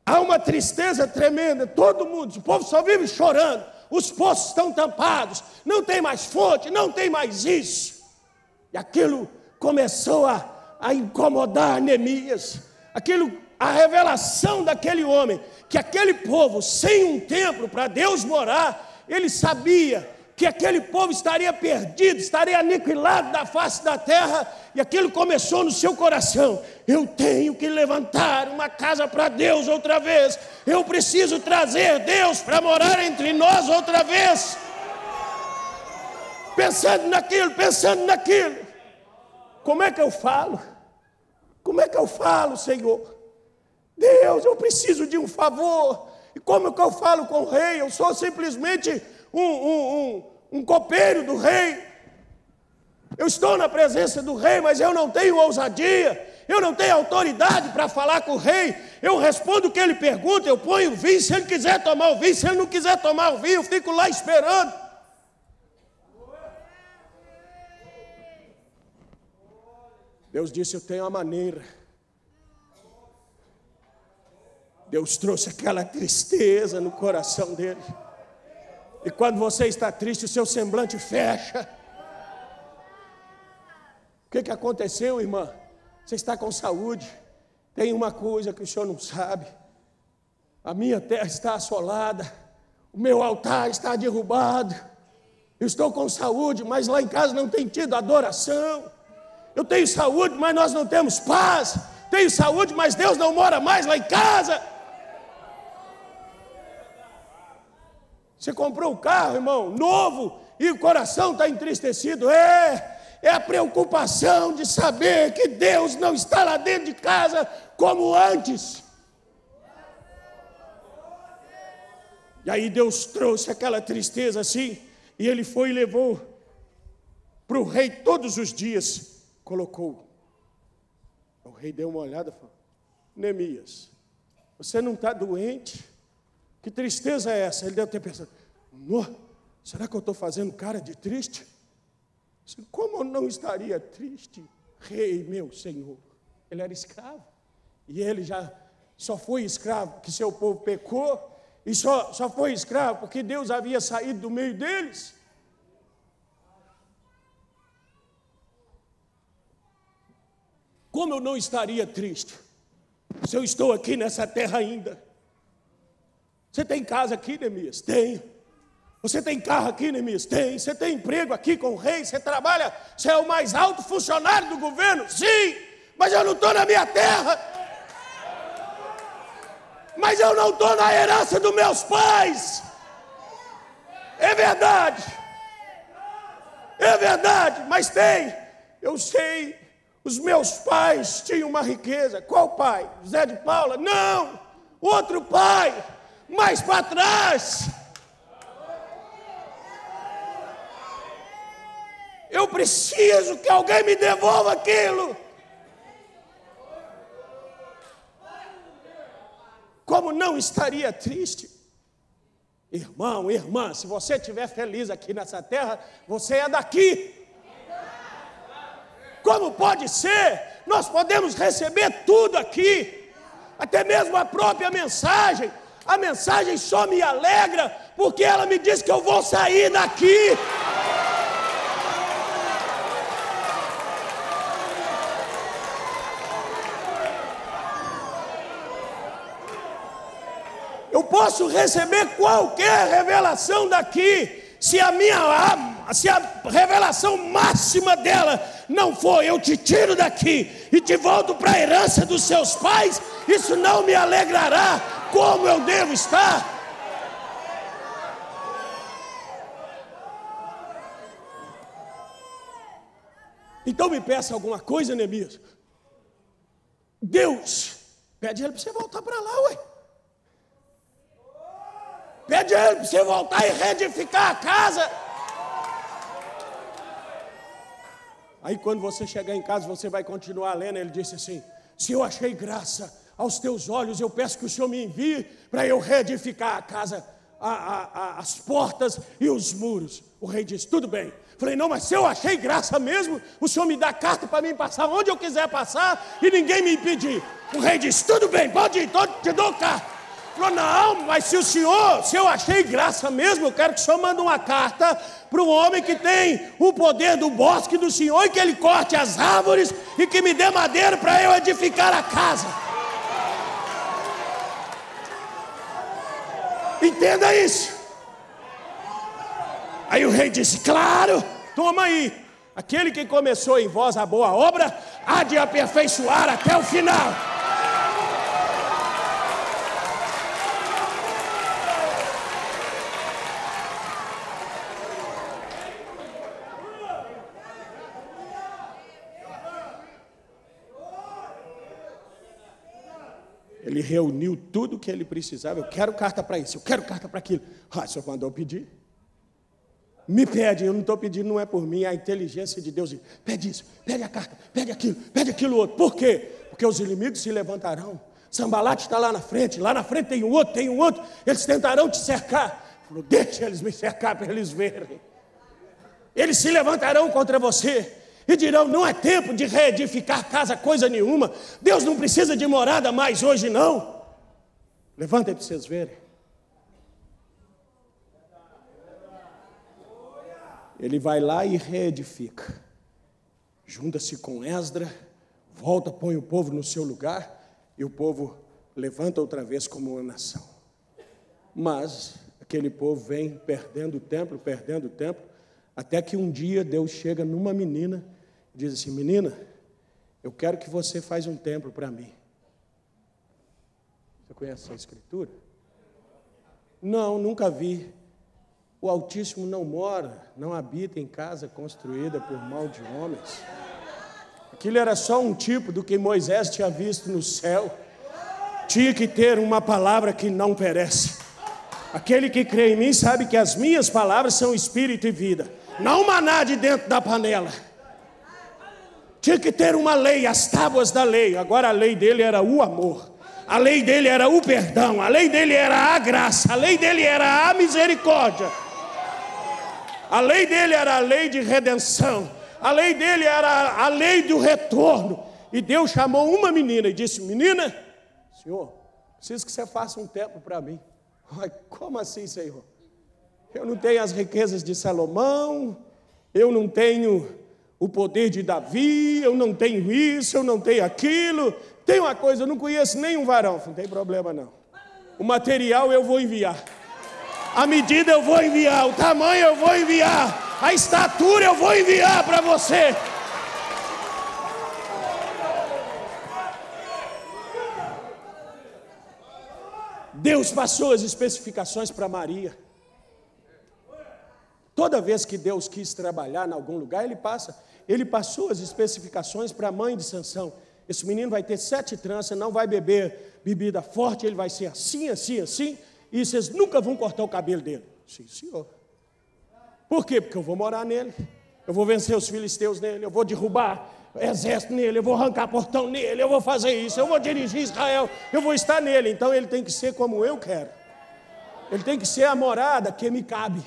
há uma tristeza tremenda, todo mundo, o povo só vive chorando, os poços estão tampados, não tem mais fonte, não tem mais isso. E aquilo começou a incomodar Neemias, a revelação daquele homem, que aquele povo, sem um templo para Deus morar, ele sabia que aquele povo estaria perdido, estaria aniquilado da face da terra, e aquilo começou no seu coração: eu tenho que levantar uma casa para Deus outra vez, eu preciso trazer Deus para morar entre nós outra vez. Pensando naquilo, como é que eu falo? Como é que eu falo, Senhor? Deus, eu preciso de um favor. E como que eu falo com o rei? Eu sou simplesmente um copeiro do rei. Eu estou na presença do rei, mas eu não tenho ousadia, eu não tenho autoridade para falar com o rei. Eu respondo o que ele pergunta, eu ponho o vinho, se ele quiser tomar o vinho, se ele não quiser tomar o vinho, eu fico lá esperando. Deus disse: eu tenho uma maneira. Deus trouxe aquela tristeza no coração dele. E quando você está triste, o seu semblante fecha. O que aconteceu, irmã? Você está com saúde. Tem uma coisa que o senhor não sabe: a minha terra está assolada, o meu altar está derrubado. Eu estou com saúde, mas lá em casa não tem tido adoração. Eu tenho saúde, mas nós não temos paz. Tenho saúde, mas Deus não mora mais lá em casa. Você comprou um carro, irmão, novo, e o coração está entristecido. É a preocupação de saber que Deus não está lá dentro de casa como antes. E aí Deus trouxe aquela tristeza assim, e ele foi e levou para o rei todos os dias. Colocou. O rei deu uma olhada e falou: Neemias, você não está doente? Que tristeza é essa? Ele deve ter pensado: será que eu estou fazendo cara de triste? Como eu não estaria triste? Rei, meu Senhor. Ele era escravo. E ele já só foi escravo porque seu povo pecou. E só foi escravo porque Deus havia saído do meio deles. Como eu não estaria triste se eu estou aqui nessa terra ainda? Você tem casa aqui, Neemias? Tenho. Você tem carro aqui, Neemias? Tem. Você tem emprego aqui com o rei? Você trabalha? Você é o mais alto funcionário do governo? Sim. Mas eu não estou na minha terra. Mas eu não estou na herança dos meus pais. É verdade. É verdade, mas tem. Eu sei, os meus pais tinham uma riqueza. Qual pai? Zé de Paula? Não. Outro pai. Mais para trás. Eu preciso que alguém me devolva aquilo. Como não estaria triste? Irmão, irmã, se você estiver feliz aqui nessa terra, você é daqui. Como pode ser? Nós podemos receber tudo aqui, até mesmo a própria mensagem. A mensagem só me alegra porque ela me diz que eu vou sair daqui. Eu posso receber qualquer revelação daqui, se a revelação máxima dela não for: eu te tiro daqui e te volto para a herança dos seus pais, isso não me alegrará como eu devo estar. Então me peça alguma coisa, Neemias. Deus, pede ele para você voltar para lá, ué. Pede a ele para você voltar e reedificar a casa. Aí quando você chegar em casa, você vai continuar lendo. Ele disse assim: se eu achei graça aos teus olhos, eu peço que o Senhor me envie para eu reedificar a casa. as portas e os muros. O rei disse, tudo bem. Falei, não, mas se eu achei graça mesmo, o senhor me dá carta para mim passar onde eu quiser passar e ninguém me impedir. O rei disse, tudo bem, pode ir, te dou carta. Falou, não, mas se eu achei graça mesmo, eu quero que o senhor mande uma carta para o homem que tem o poder do bosque do senhor e que ele corte as árvores e que me dê madeira para eu edificar a casa. Entenda isso. Aí o rei disse, claro, toma aí. Aquele que começou em vós a boa obra, há de aperfeiçoar até o final. Ele reuniu tudo o que ele precisava. Eu quero carta para isso, eu quero carta para aquilo. O senhor mandou pedir? Me pede, eu não estou pedindo, não é por mim, é a inteligência de Deus. Pede isso, pede a carta, pede aquilo outro. Por quê? Porque os inimigos se levantarão. Sambalate está lá na frente tem um outro. Eles tentarão te cercar. Falou, deixa eles me cercar para eles verem. Eles se levantarão contra você e dirão, não é tempo de reedificar casa, coisa nenhuma. Deus não precisa de morada mais hoje, não. Levanta aí para vocês verem. Ele vai lá e reedifica. Junta-se com Esdra, volta, põe o povo no seu lugar, e o povo levanta outra vez como uma nação. Mas aquele povo vem perdendo o templo, até que um dia Deus chega numa menina e diz assim, menina, eu quero que você faça um templo para mim. Você conhece essa escritura? Não, nunca vi. O Altíssimo não habita em casa construída por mão de homens. Aquilo era só um tipo do que Moisés tinha visto no céu. Tinha que ter uma palavra que não perece. Aquele que crê em mim sabe que as minhas palavras são espírito e vida. Não maná de dentro da panela. Tinha que ter uma lei, as tábuas da lei. Agora a lei dele era o amor. A lei dele era o perdão. A lei dele era a graça. A lei dele era a misericórdia. A lei dele era a lei de redenção. A lei dele era a lei do retorno. E Deus chamou uma menina e disse, menina, Senhor, preciso que você faça um templo para mim. Ai, como assim, Senhor? Eu não tenho as riquezas de Salomão, eu não tenho o poder de Davi, eu não tenho isso, eu não tenho aquilo. Tem uma coisa, eu não conheço nenhum varão. Não tem problema não. O material eu vou enviar. A medida eu vou enviar, o tamanho eu vou enviar, a estatura eu vou enviar para você. Deus passou as especificações para Maria. Toda vez que Deus quis trabalhar em algum lugar, Ele passou as especificações para a mãe de Sansão. Esse menino vai ter 7 tranças, não vai beber bebida forte, ele vai ser assim, assim, assim. E vocês nunca vão cortar o cabelo dele. Sim, senhor. Por quê? Porque eu vou morar nele. Eu vou vencer os filisteus nele. Eu vou derrubar exército nele. Eu vou arrancar portão nele. Eu vou fazer isso. Eu vou dirigir Israel. Eu vou estar nele. Então ele tem que ser como eu quero. Ele tem que ser a morada que me cabe.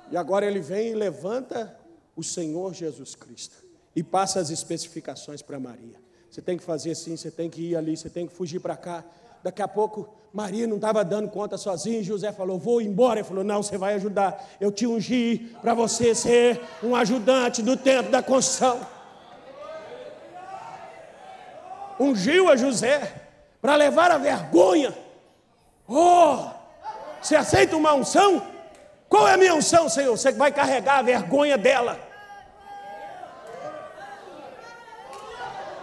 E agora ele vem e levanta o Senhor Jesus Cristo. E passa as especificações para Maria. Você tem que fazer assim, você tem que ir ali, você tem que fugir para cá. Daqui a pouco, Maria não estava dando conta sozinha. José falou, vou embora. Ele falou, não, você vai ajudar. Eu te ungi para você ser um ajudante do tempo da construção. Ungiu a José para levar a vergonha. Oh, você aceita uma unção? Qual é a minha unção, Senhor? Você vai carregar a vergonha dela.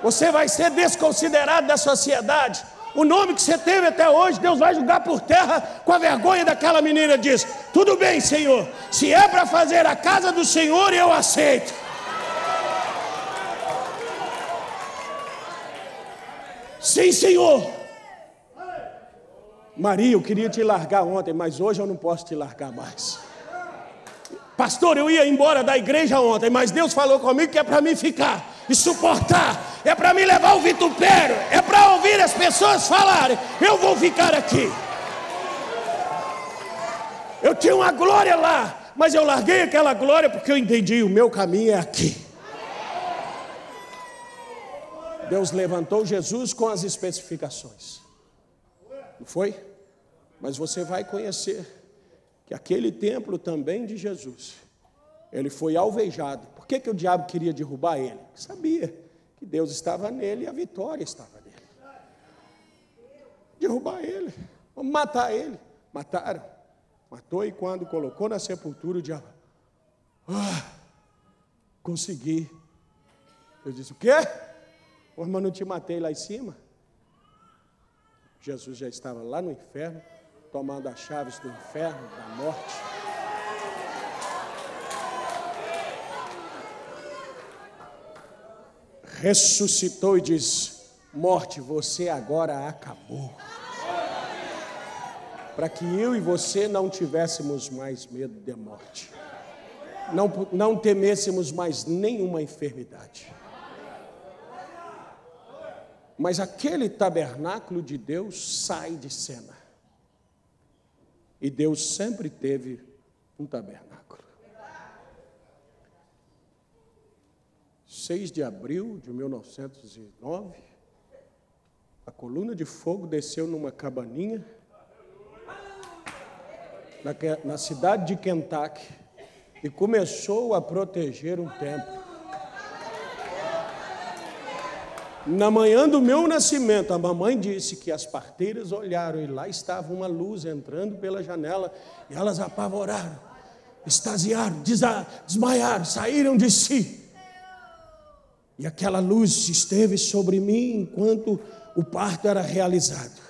Você vai ser desconsiderado da sociedade. O nome que você teve até hoje, Deus vai jogar por terra com a vergonha daquela menina. Diz, tudo bem, Senhor, se é para fazer a casa do Senhor, eu aceito. Sim, Senhor. Maria, eu queria te largar ontem, mas hoje eu não posso te largar mais. Pastor, eu ia embora da igreja ontem, mas Deus falou comigo que é para mim ficar e suportar é para me levar ao vitupério, é para ouvir as pessoas falarem, eu vou ficar aqui. Eu tinha uma glória lá, mas eu larguei aquela glória porque eu entendi, o meu caminho é aqui. Deus levantou Jesus com as especificações. Não foi? Mas você vai conhecer que aquele templo também de Jesus, ele foi alvejado. Por que o diabo queria derrubar ele? Sabia que Deus estava nele e a vitória estava nele. Derrubar ele, vamos matar ele. Mataram. Matou, e quando colocou na sepultura, o diabo, consegui. Eu disse, o quê? Mas não te matei lá em cima? Jesus já estava lá no inferno, tomando as chaves do inferno, da morte. Ressuscitou e disse, morte, você agora acabou. Para que eu e você não tivéssemos mais medo de morte. Não temêssemos mais nenhuma enfermidade. Mas aquele tabernáculo de Deus sai de cena. E Deus sempre teve um tabernáculo. 6 de abril de 1909, a coluna de fogo desceu numa cabaninha na cidade de Kentucky e começou a proteger um templo. Na manhã do meu nascimento, a mamãe disse que as parteiras olharam e lá estava uma luz entrando pela janela e elas apavoraram, extasiaram, desmaiaram, saíram de si. E aquela luz esteve sobre mim enquanto o parto era realizado.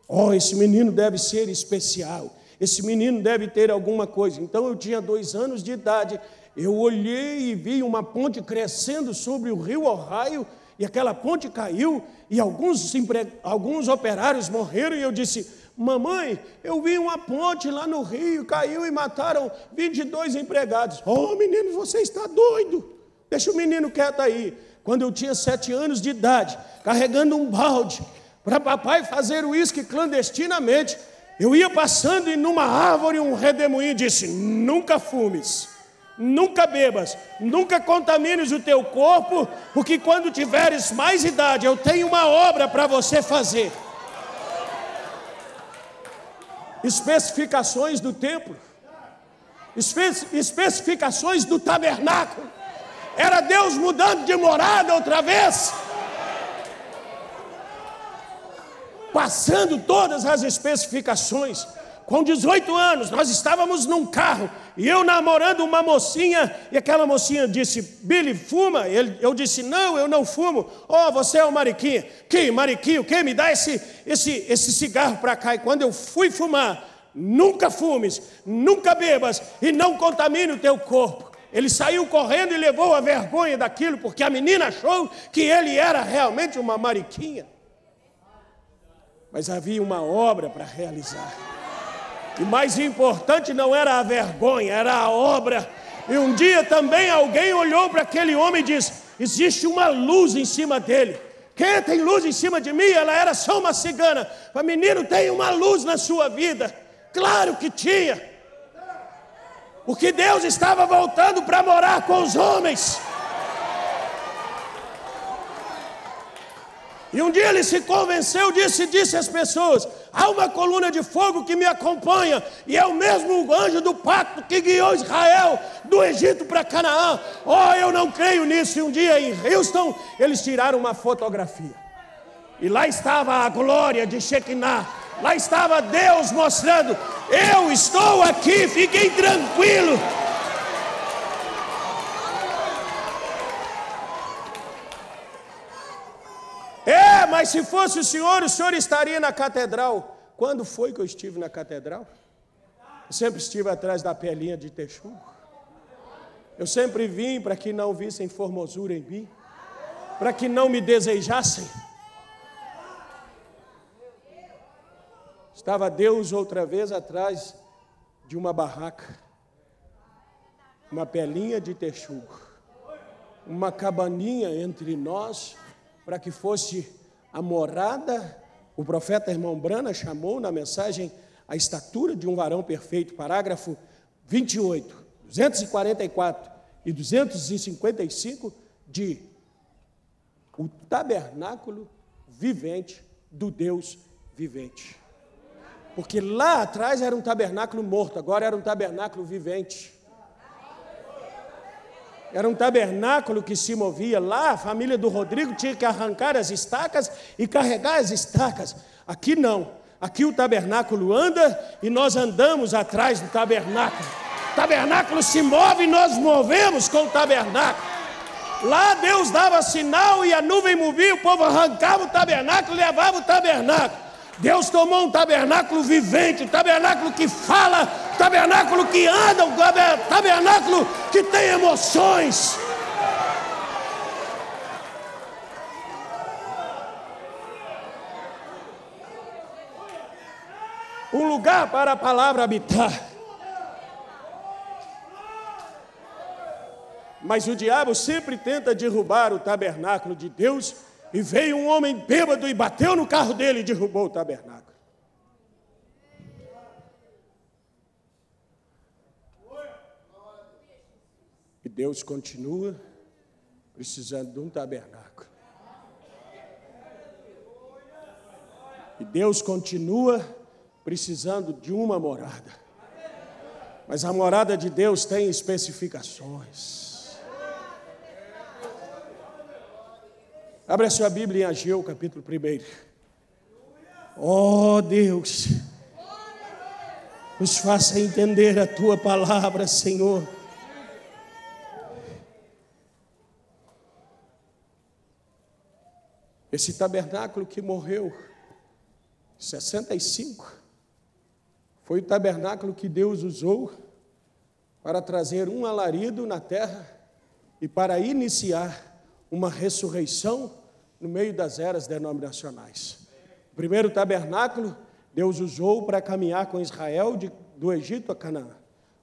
Oh, esse menino deve ser especial, esse menino deve ter alguma coisa. Então eu tinha 2 anos de idade, eu olhei e vi uma ponte crescendo sobre o rio Ohio. E aquela ponte caiu e alguns operários morreram. E eu disse, mamãe, eu vi uma ponte lá no rio, caiu e mataram 22 empregados. Oh, menino, você está doido. Deixa o menino quieto aí. Quando eu tinha 7 anos de idade, carregando um balde para papai fazer uísque clandestinamente, eu ia passando e numa árvore um redemoinho disse, nunca fumes. Nunca bebas, nunca contamines o teu corpo, porque quando tiveres mais idade, eu tenho uma obra para você fazer. Especificações do templo, especificações do tabernáculo. Era Deus mudando de morada outra vez, passando todas as especificações. Com 18 anos, nós estávamos num carro, e eu namorando uma mocinha, e aquela mocinha disse, Billy, fuma? Eu disse, não, eu não fumo. Oh, você é o mariquinha. Que mariquinho? Quem me dá esse cigarro para cá? E quando eu fui fumar, nunca fumes, nunca bebas, e não contamine o teu corpo. Ele saiu correndo e levou a vergonha daquilo, porque a menina achou que ele era realmente uma mariquinha. Mas havia uma obra para realizar. E mais importante não era a vergonha, era a obra. E um dia também alguém olhou para aquele homem e disse, existe uma luz em cima dele. Quem tem luz em cima de mim? Ela era só uma cigana. Mas menino, tem uma luz na sua vida. Claro que tinha. Porque Deus estava voltando para morar com os homens. E um dia ele se convenceu, disse às pessoas, há uma coluna de fogo que me acompanha, e é o mesmo anjo do pacto que guiou Israel do Egito para Canaã. Oh, eu não creio nisso. E um dia em Houston, eles tiraram uma fotografia. E lá estava a glória de Shekinah. Lá estava Deus mostrando, eu estou aqui, fiquem tranquilos. Mas se fosse o senhor estaria na catedral. Quando foi que eu estive na catedral? Eu sempre estive atrás da pelinha de texugo. Eu sempre vim para que não vissem formosura em mim, para que não me desejassem. Estava Deus outra vez atrás de uma barraca, uma pelinha de texugo, uma cabaninha entre nós, para que fosse a morada. O profeta irmão Brana chamou na mensagem a estatura de um varão perfeito, parágrafo 28, 244 e 255, de o tabernáculo vivente do Deus vivente. Porque lá atrás era um tabernáculo morto, agora era um tabernáculo vivente. Era um tabernáculo que se movia. Lá a família do Rodrigo tinha que arrancar as estacas e carregar as estacas. Aqui não. Aqui o tabernáculo anda e nós andamos atrás do tabernáculo. O tabernáculo se move e nós movemos com o tabernáculo. Lá Deus dava sinal e a nuvem movia, o povo arrancava o tabernáculo e levava o tabernáculo. Deus tomou um tabernáculo vivente, um tabernáculo que fala, um tabernáculo que anda, um tabernáculo que tem emoções. Um lugar para a palavra habitar. Mas o diabo sempre tenta derrubar o tabernáculo de Deus. E veio um homem bêbado e bateu no carro dele e derrubou o tabernáculo. E Deus continua precisando de um tabernáculo. E Deus continua precisando de uma morada. Mas a morada de Deus tem especificações. Abra a sua Bíblia em Ageu, capítulo 1. Oh Deus, nos faça entender a Tua palavra, Senhor. Esse tabernáculo que morreu em 65, foi o tabernáculo que Deus usou para trazer um alarido na terra e para iniciar uma ressurreição no meio das eras denominacionais. O primeiro tabernáculo, Deus usou para caminhar com Israel do Egito a Canaã.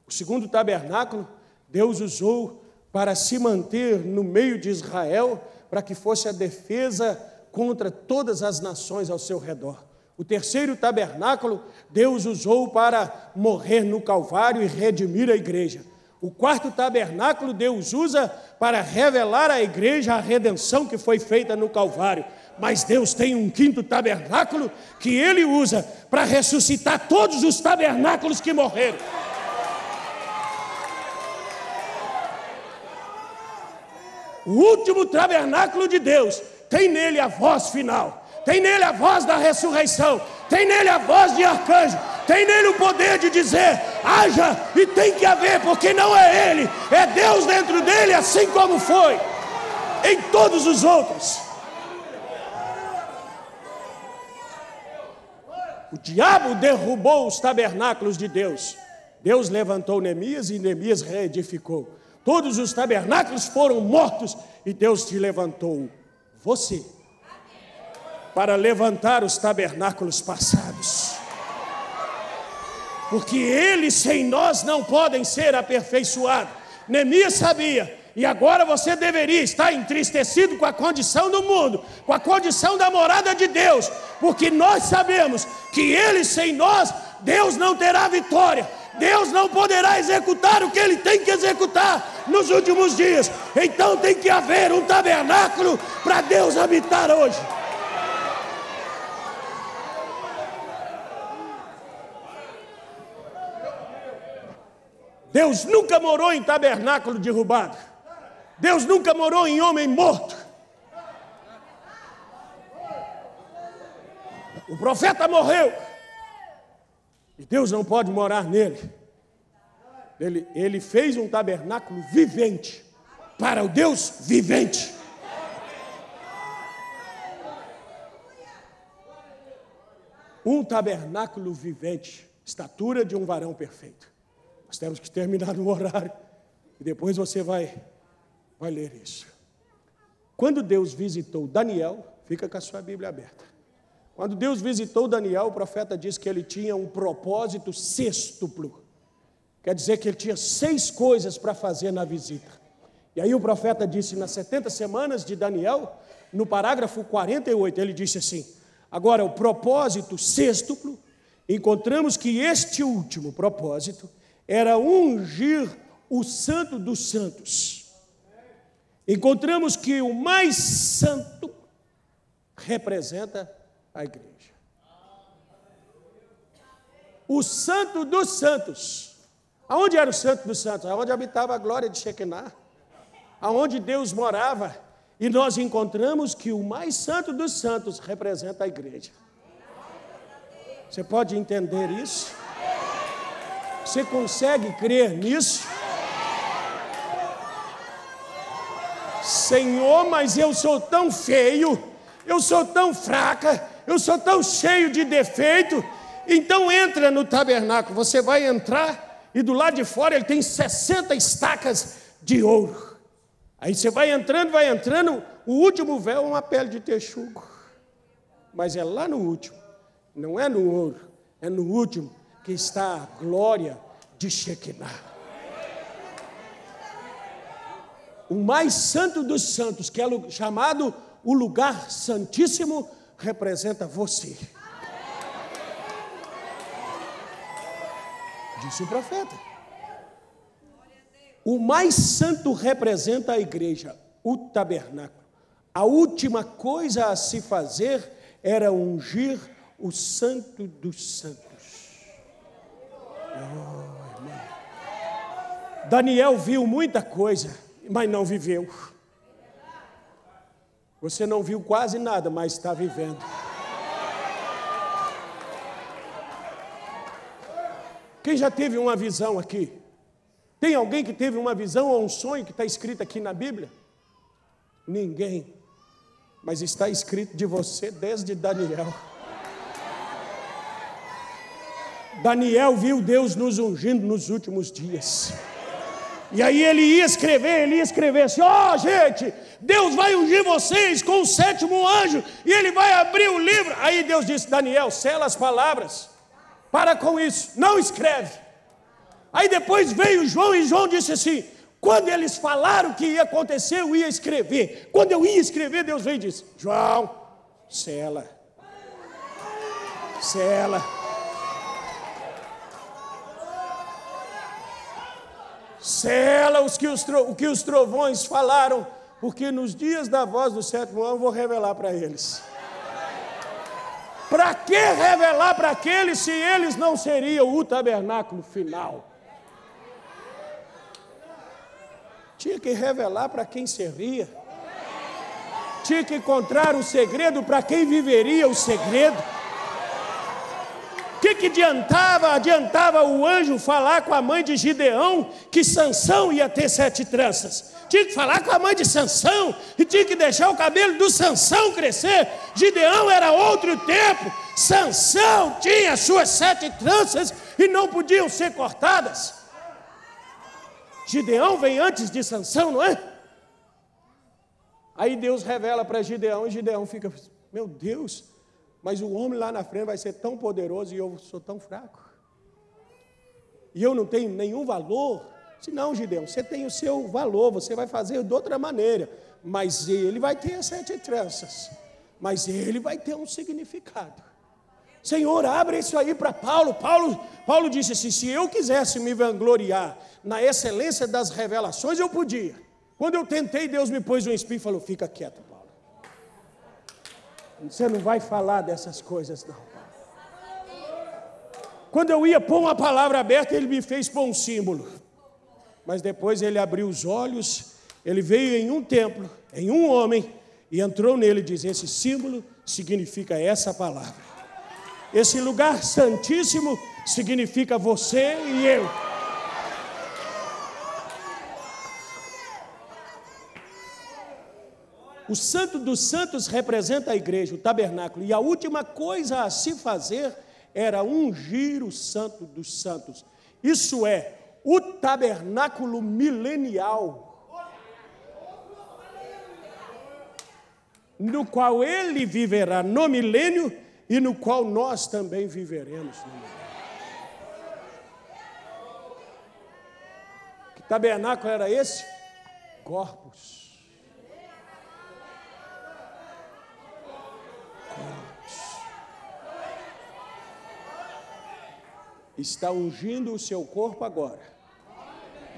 O segundo tabernáculo, Deus usou para se manter no meio de Israel, para que fosse a defesa contra todas as nações ao seu redor. O terceiro tabernáculo, Deus usou para morrer no Calvário e redimir a igreja. O quarto tabernáculo Deus usa para revelar à igreja a redenção que foi feita no Calvário. Mas Deus tem um quinto tabernáculo que Ele usa para ressuscitar todos os tabernáculos que morreram. O último tabernáculo de Deus tem nele a voz final, tem nele a voz da ressurreição, tem nele a voz de arcanjo, tem nele o poder de dizer, haja, e tem que haver, porque não é ele, é Deus dentro dele, assim como foi em todos os outros. O diabo derrubou os tabernáculos de Deus. Deus levantou Neemias e Neemias reedificou. Todos os tabernáculos foram mortos e Deus te levantou, você, para levantar os tabernáculos passados. Porque eles sem nós não podem ser aperfeiçoados. Neemias sabia, e agora você deveria estar entristecido com a condição do mundo, com a condição da morada de Deus, porque nós sabemos que eles sem nós, Deus não terá vitória, Deus não poderá executar o que Ele tem que executar nos últimos dias. Então tem que haver um tabernáculo para Deus habitar hoje. Deus nunca morou em tabernáculo derrubado. Deus nunca morou em homem morto. O profeta morreu. E Deus não pode morar nele. Ele fez um tabernáculo vivente para o Deus vivente. Um tabernáculo vivente, estatura de um varão perfeito. Nós temos que terminar no horário e depois você vai ler isso. Quando Deus visitou Daniel, fica com a sua Bíblia aberta. Quando Deus visitou Daniel, o profeta diz que ele tinha um propósito sêxtuplo. Quer dizer que ele tinha 6 coisas para fazer na visita. E aí o profeta disse, nas 70 semanas de Daniel, no parágrafo 48, ele disse assim: agora, o propósito sextuplo, encontramos que este último propósito era ungir o Santo dos Santos. Encontramos que o mais santo representa a igreja. O Santo dos Santos. Aonde era o Santo dos Santos? Aonde habitava a glória de Shekinah. Aonde Deus morava. E nós encontramos que o mais santo dos santos representa a igreja. Você pode entender isso? Você consegue crer nisso? Senhor, mas eu sou tão feio, eu sou tão fraca, eu sou tão cheio de defeito. Então entra no tabernáculo, você vai entrar e do lado de fora ele tem 60 estacas de ouro. Aí você vai entrando, o último véu é uma pele de texugo. Mas é lá no último, não é no ouro, é no último que está a glória de Shekinah. O mais santo dos santos, que é chamado o lugar santíssimo, representa você. Disse o profeta. O mais santo representa a igreja, o tabernáculo. A última coisa a se fazer era ungir o Santo dos Santos. Oh, irmão. Daniel viu muita coisa, mas não viveu. Você não viu quase nada, mas está vivendo. Quem já teve uma visão aqui? Tem alguém que teve uma visão ou um sonho que está escrito aqui na Bíblia? Ninguém. Mas está escrito de você desde Daniel. Daniel viu Deus nos ungindo nos últimos dias. E aí ele ia escrever assim: ó, gente, Deus vai ungir vocês com o 7º anjo, e ele vai abrir o livro. Aí Deus disse: Daniel, sela as palavras, para com isso, não escreve. Aí depois veio João, e João disse assim: quando eles falaram que ia acontecer, eu ia escrever. Quando eu ia escrever, Deus veio e disse: João, sela. Sela o que os trovões falaram, porque nos dias da voz do 7º anjo eu vou revelar para eles. Para que revelar para aqueles se eles não seriam o tabernáculo final? Tinha que revelar para quem seria. Tinha que encontrar o segredo para quem viveria o segredo. O que adiantava? Adiantava o anjo falar com a mãe de Gideão que Sansão ia ter 7 tranças. Tinha que falar com a mãe de Sansão e tinha que deixar o cabelo do Sansão crescer. Gideão era outro tempo. Sansão tinha suas 7 tranças e não podiam ser cortadas. Gideão vem antes de Sansão, não é? Aí Deus revela para Gideão e Gideão fica: meu Deus, mas o homem lá na frente vai ser tão poderoso e eu sou tão fraco. E eu não tenho nenhum valor. Se não, Gideão, você tem o seu valor, você vai fazer de outra maneira. Mas ele vai ter as 7 tranças. Mas ele vai ter um significado. Senhor, abre isso aí para Paulo. Paulo disse assim: se eu quisesse me vangloriar na excelência das revelações, eu podia. Quando eu tentei, Deus me pôs um espinho e falou: fica quieto, Paulo. Você não vai falar dessas coisas, não, Paulo. Quando eu ia pôr uma palavra aberta, ele me fez pôr um símbolo. Mas depois ele abriu os olhos, ele veio em um templo, em um homem, e entrou nele e diz: esse símbolo significa essa palavra. Esse lugar santíssimo significa você e eu. O Santo dos Santos representa a igreja, o tabernáculo. E a última coisa a se fazer era ungir o Santo dos Santos. Isso é, o tabernáculo milenial, no qual ele viverá no milênio e no qual nós também viveremos no milênio. Que tabernáculo era esse? corpos. Está ungindo o seu corpo agora.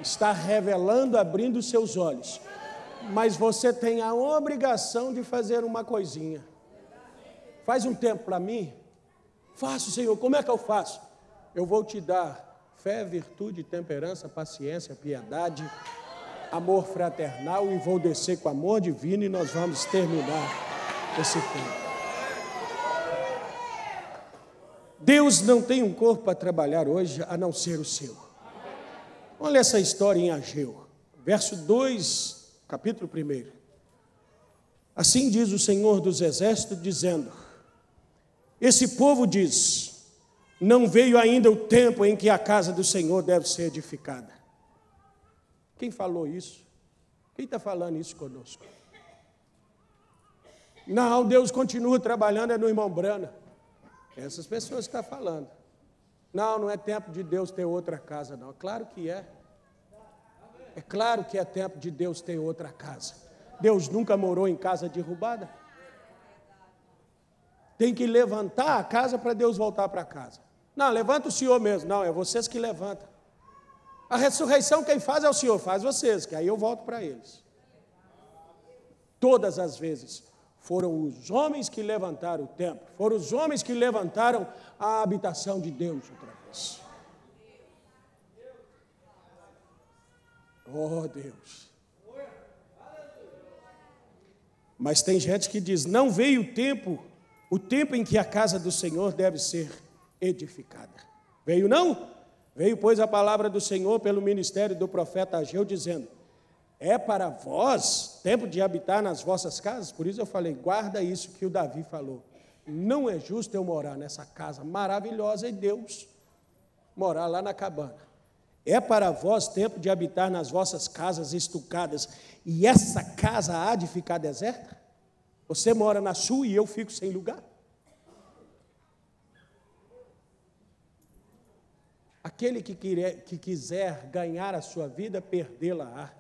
Está revelando, abrindo os seus olhos. Mas você tem a obrigação de fazer uma coisinha. Faz um tempo para mim. Faço, Senhor. Como é que eu faço? Eu vou te dar fé, virtude, temperança, paciência, piedade, amor fraternal, e vou descer com amor divino e nós vamos terminar esse tempo. Deus não tem um corpo para trabalhar hoje, a não ser o seu. Olha essa história em Ageu, verso 2, capítulo 1. Assim diz o Senhor dos Exércitos, dizendo: esse povo diz, não veio ainda o tempo em que a casa do Senhor deve ser edificada. Quem falou isso? Quem está falando isso conosco? Não, Deus continua trabalhando, é no irmão Brana. Essas pessoas que estão falando. Não, não é tempo de Deus ter outra casa, não. Claro que é. É claro que é tempo de Deus ter outra casa. Deus nunca morou em casa derrubada. Tem que levantar a casa para Deus voltar para casa. Não, levanta o Senhor mesmo. Não, é vocês que levantam. A ressurreição quem faz é o Senhor, faz vocês, que aí eu volto para eles. Todas as vezes foram os homens que levantaram o templo, foram os homens que levantaram a habitação de Deus outra vez. Oh, Deus. Mas tem gente que diz, não veio o tempo em que a casa do Senhor deve ser edificada. Veio não? Veio, pois, a palavra do Senhor pelo ministério do profeta Ageu, dizendo, é para vós tempo de habitar nas vossas casas? Por isso eu falei, guarda isso que o Davi falou. Não é justo eu morar nessa casa maravilhosa e Deus morar lá na cabana. É para vós tempo de habitar nas vossas casas estucadas, e essa casa há de ficar deserta? Você mora na sua e eu fico sem lugar? Aquele que quiser ganhar a sua vida, perdê-la-á.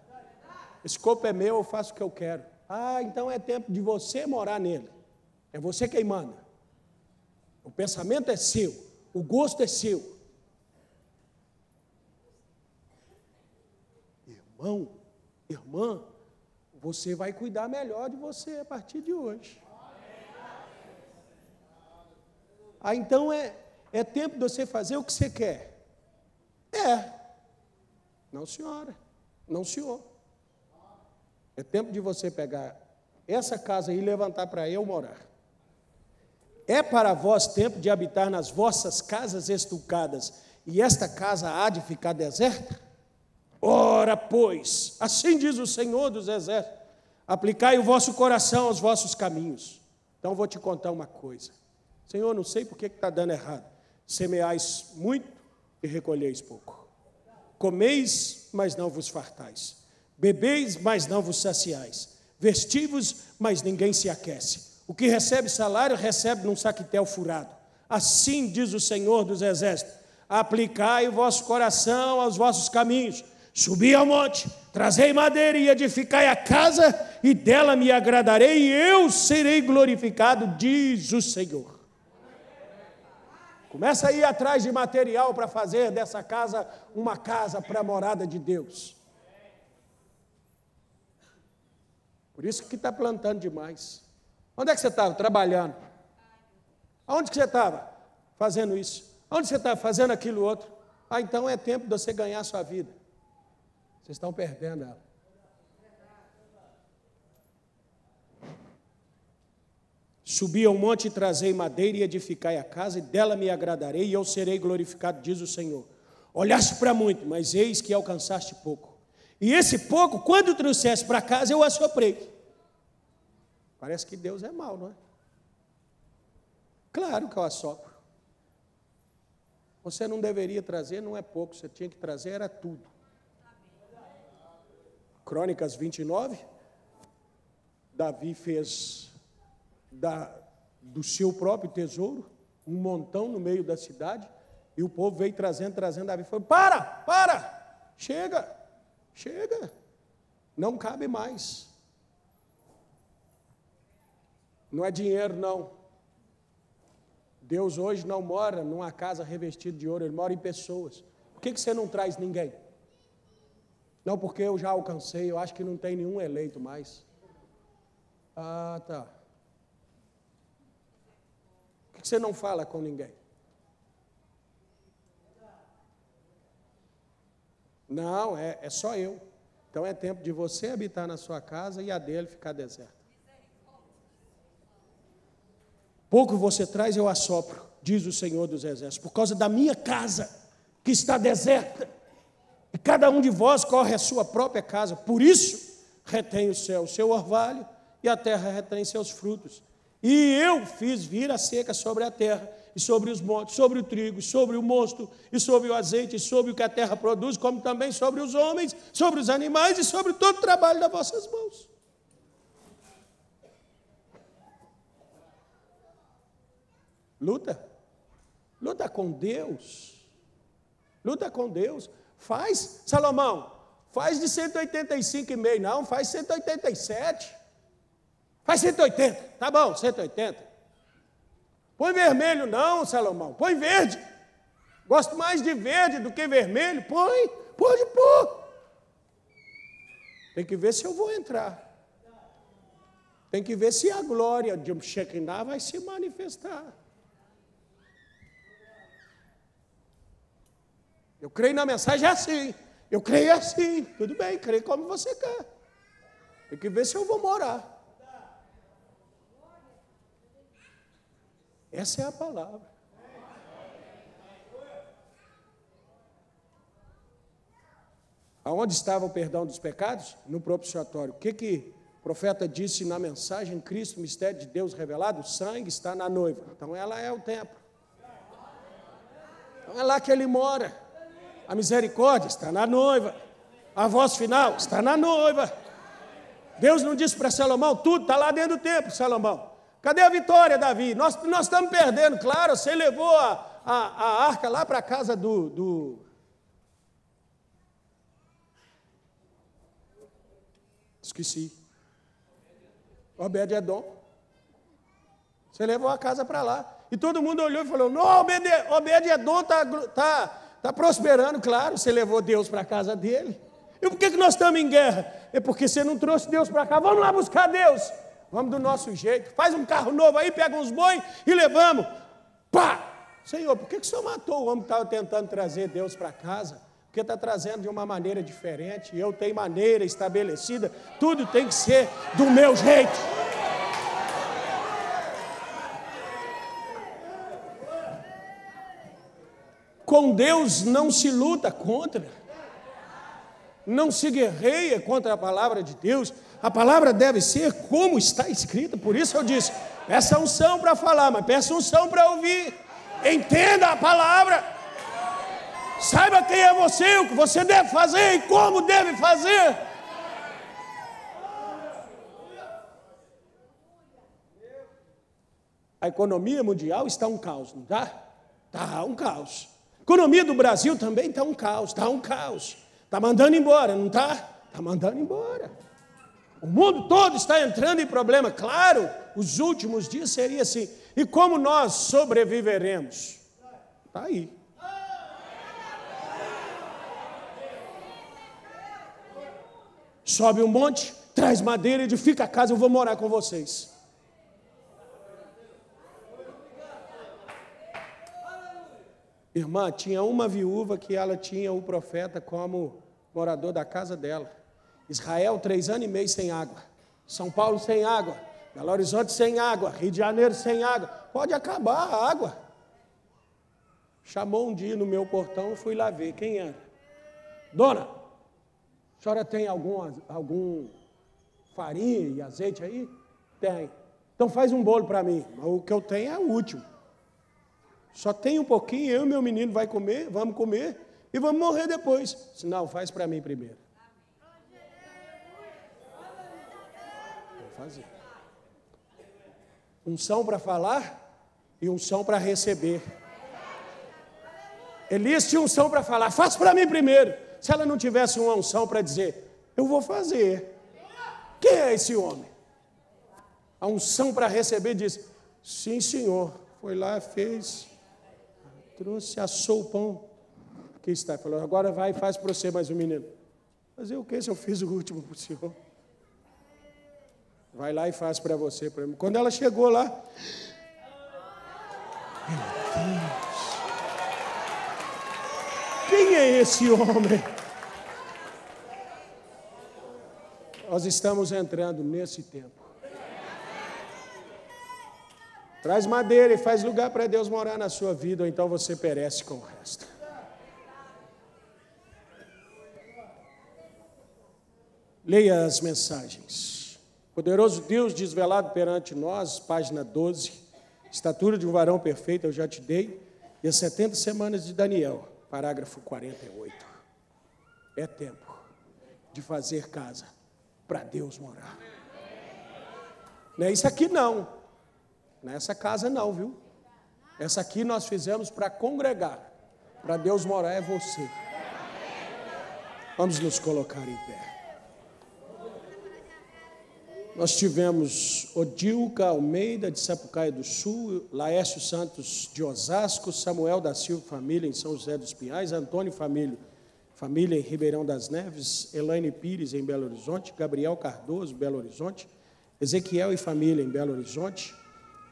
Esse corpo é meu, eu faço o que eu quero. Ah, então é tempo de você morar nele. É você quem manda. O pensamento é seu, o gosto é seu. Irmão, irmã, você vai cuidar melhor de você a partir de hoje. Ah, então é tempo de você fazer o que você quer. Não, senhora, não, senhor. É tempo de você pegar essa casa e levantar para eu morar. É para vós tempo de habitar nas vossas casas estucadas, e esta casa há de ficar deserta? Ora, pois, assim diz o Senhor dos Exércitos, aplicai o vosso coração aos vossos caminhos. Então, vou te contar uma coisa. Senhor, não sei por que está dando errado. Semeais muito e recolheis pouco. Comeis, mas não vos fartais. Bebeis, mas não vos saciais. Vestivos, mas ninguém se aquece. O que recebe salário, recebe num saquetel furado. Assim diz o Senhor dos Exércitos, aplicai o vosso coração aos vossos caminhos. Subi ao monte, trazei madeira e edificai a casa, e dela me agradarei, e eu serei glorificado, diz o Senhor. Começa a ir atrás de material para fazer dessa casa uma casa para a morada de Deus. Por isso que está plantando demais. Onde é que você estava? Trabalhando. Aonde que você estava? Fazendo isso. Onde você estava? Fazendo aquilo outro. Ah, então é tempo de você ganhar a sua vida. Vocês estão perdendo ela. Subi ao monte e trazei madeira e edificai a casa, e dela me agradarei, e eu serei glorificado, diz o Senhor. Olhaste para muito, mas eis que alcançaste pouco. E esse pouco, quando trouxeste para casa, eu assoprei. Parece que Deus é mau, não é? Claro que eu assopro. Você não deveria trazer, não é pouco, você tinha que trazer, era tudo. Crônicas 29, Davi fez do seu próprio tesouro um montão no meio da cidade, e o povo veio trazendo, Davi falou, para, chega, Não cabe mais. Não é dinheiro, não. Deus hoje não mora numa casa revestida de ouro, Ele mora em pessoas. Por que você não traz ninguém? Não, porque eu já alcancei, eu acho que não tem nenhum eleito mais. Ah, tá. Por que você não fala com ninguém? Não, é só eu. Então é tempo de você habitar na sua casa e a dele ficar deserta. Pouco você traz, eu assopro, diz o Senhor dos Exércitos, por causa da minha casa, que está deserta. E cada um de vós corre a sua própria casa. Por isso, retém o céu o seu orvalho, e a terra retém seus frutos. E eu fiz vir a seca sobre a terra, e sobre os montes, sobre o trigo, sobre o mosto, e sobre o azeite, e sobre o que a terra produz, como também sobre os homens, sobre os animais, e sobre todo o trabalho das vossas mãos. Luta com Deus. Luta com Deus. Faz, Salomão, faz de 185,5, não, faz 187. Faz 180, tá bom, 180. Põe vermelho não, Salomão, põe verde. Gosto mais de verde do que vermelho, põe, pode pôr. Tem que ver se eu vou entrar. Tem que ver se a glória de um Shekinah vai se manifestar. Eu creio na mensagem assim, eu creio assim, tudo bem, creio como você quer. Tem que ver se eu vou morar. Essa é a palavra. Aonde estava o perdão dos pecados? No propiciatório. O que o profeta disse na mensagem, Cristo, mistério de Deus revelado? O sangue está na noiva. Então ela é o templo. Então é lá que ele mora. A misericórdia está na noiva. A voz final está na noiva. Deus não disse para Salomão, tudo está lá dentro do templo, Salomão. Cadê a vitória, Davi? Nós estamos perdendo, claro, você levou a arca lá para a casa do... Esqueci. Obed-Edom. Você levou a casa para lá. E todo mundo olhou e falou, não, Obed-Edom está prosperando, claro, você levou Deus para a casa dele. E por que nós estamos em guerra? É porque você não trouxe Deus para cá. Vamos lá buscar Deus. Vamos do nosso jeito. Faz um carro novo aí, pega uns boi e levamos. Pá! Senhor, por que o Senhor matou o homem que estava tentando trazer Deus para casa? Porque está trazendo de uma maneira diferente. Eu tenho maneira estabelecida. Tudo tem que ser do meu jeito. Com Deus não se luta contra. Não se guerreia contra a palavra de Deus. A palavra deve ser como está escrita. Por isso eu disse, peça unção para falar, mas peça unção para ouvir. Entenda a palavra. Saiba quem é você, o que você deve fazer e como deve fazer. A economia mundial está um caos, não está? Está um caos. A economia do Brasil também está um caos, está um caos. Está mandando embora, não está? Está mandando embora. O mundo todo está entrando em problema. Claro, os últimos dias seria assim. E como nós sobreviveremos? Está aí. Sobe um monte, traz madeira, edifica a casa, eu vou morar com vocês. Irmã, tinha uma viúva que ela tinha o profeta como morador da casa dela. Israel, 3 anos e meio sem água. São Paulo sem água. Belo Horizonte sem água. Rio de Janeiro sem água. Pode acabar a água. Chamou um dia no meu portão, eu fui lá ver quem era. Dona, a senhora tem algum farinha e azeite aí? Tem. Então faz um bolo para mim. O que eu tenho é o último. Só tem um pouquinho, eu e meu menino vamos comer e vamos morrer depois. Não, faz para mim primeiro. Vou fazer. Unção para falar e unção para receber. Elias tinha unção para falar, faz para mim primeiro. Se ela não tivesse uma unção para dizer, eu vou fazer. Quem é esse homem? A unção para receber disse, sim, senhor. Foi lá, fez, trouxe, assou o pão. Aqui está. Falou, agora vai e faz para você mais um menino. Fazer o que se eu fiz o último para o senhor? Vai lá e faz para você. Pra mim. Quando ela chegou lá, meu Deus, quem é esse homem? Nós estamos entrando nesse tempo. Traz madeira e faz lugar para Deus morar na sua vida, ou então você perece com o resto. Leia as mensagens. Poderoso Deus desvelado perante nós, página 12, estatura de um varão perfeito eu já te dei, e as 70 semanas de Daniel, parágrafo 48. É tempo de fazer casa para Deus morar. Não é isso aqui não. Não é essa casa não, viu? Essa aqui nós fizemos para congregar. Para Deus morar é você. Vamos nos colocar em pé. Nós tivemos Odilca Almeida, de Sapucaia do Sul, Laércio Santos, de Osasco, Samuel da Silva, família, em São José dos Pinhais, Antônio família em Ribeirão das Neves, Elaine Pires, em Belo Horizonte, Gabriel Cardoso, Belo Horizonte, Ezequiel e família, em Belo Horizonte,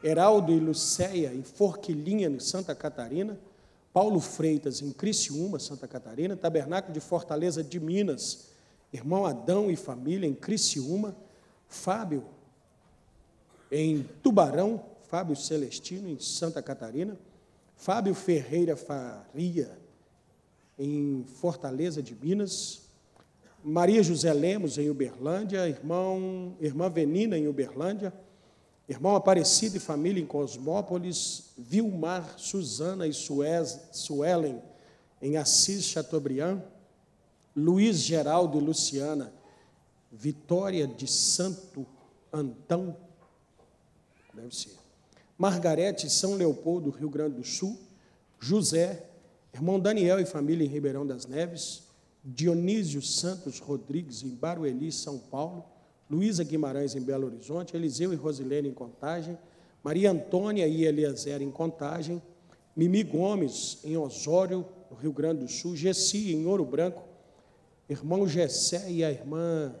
Heraldo e Lucéia, em Forquilinha, em Santa Catarina, Paulo Freitas, em Criciúma, Santa Catarina, Tabernáculo de Fortaleza de Minas, irmão Adão e família, em Criciúma, Fábio, em Tubarão, Fábio Celestino, em Santa Catarina, Fábio Ferreira Faria, em Fortaleza de Minas, Maria José Lemos, em Uberlândia, irmã Venina, em Uberlândia, irmão Aparecido e família, em Cosmópolis, Vilmar, Suzana e Suelen, em Assis, Chateaubriand, Luiz Geraldo e Luciana, Vitória de Santo Antão, deve ser, Margarete, São Leopoldo, Rio Grande do Sul, José, irmão Daniel e família, em Ribeirão das Neves, Dionísio Santos Rodrigues, em Barueri, São Paulo, Luísa Guimarães, em Belo Horizonte, Eliseu e Rosilene, em Contagem, Maria Antônia e Eliezer, em Contagem, Mimi Gomes, em Osório, no Rio Grande do Sul, Gessi, em Ouro Branco, irmão Gessé e a irmã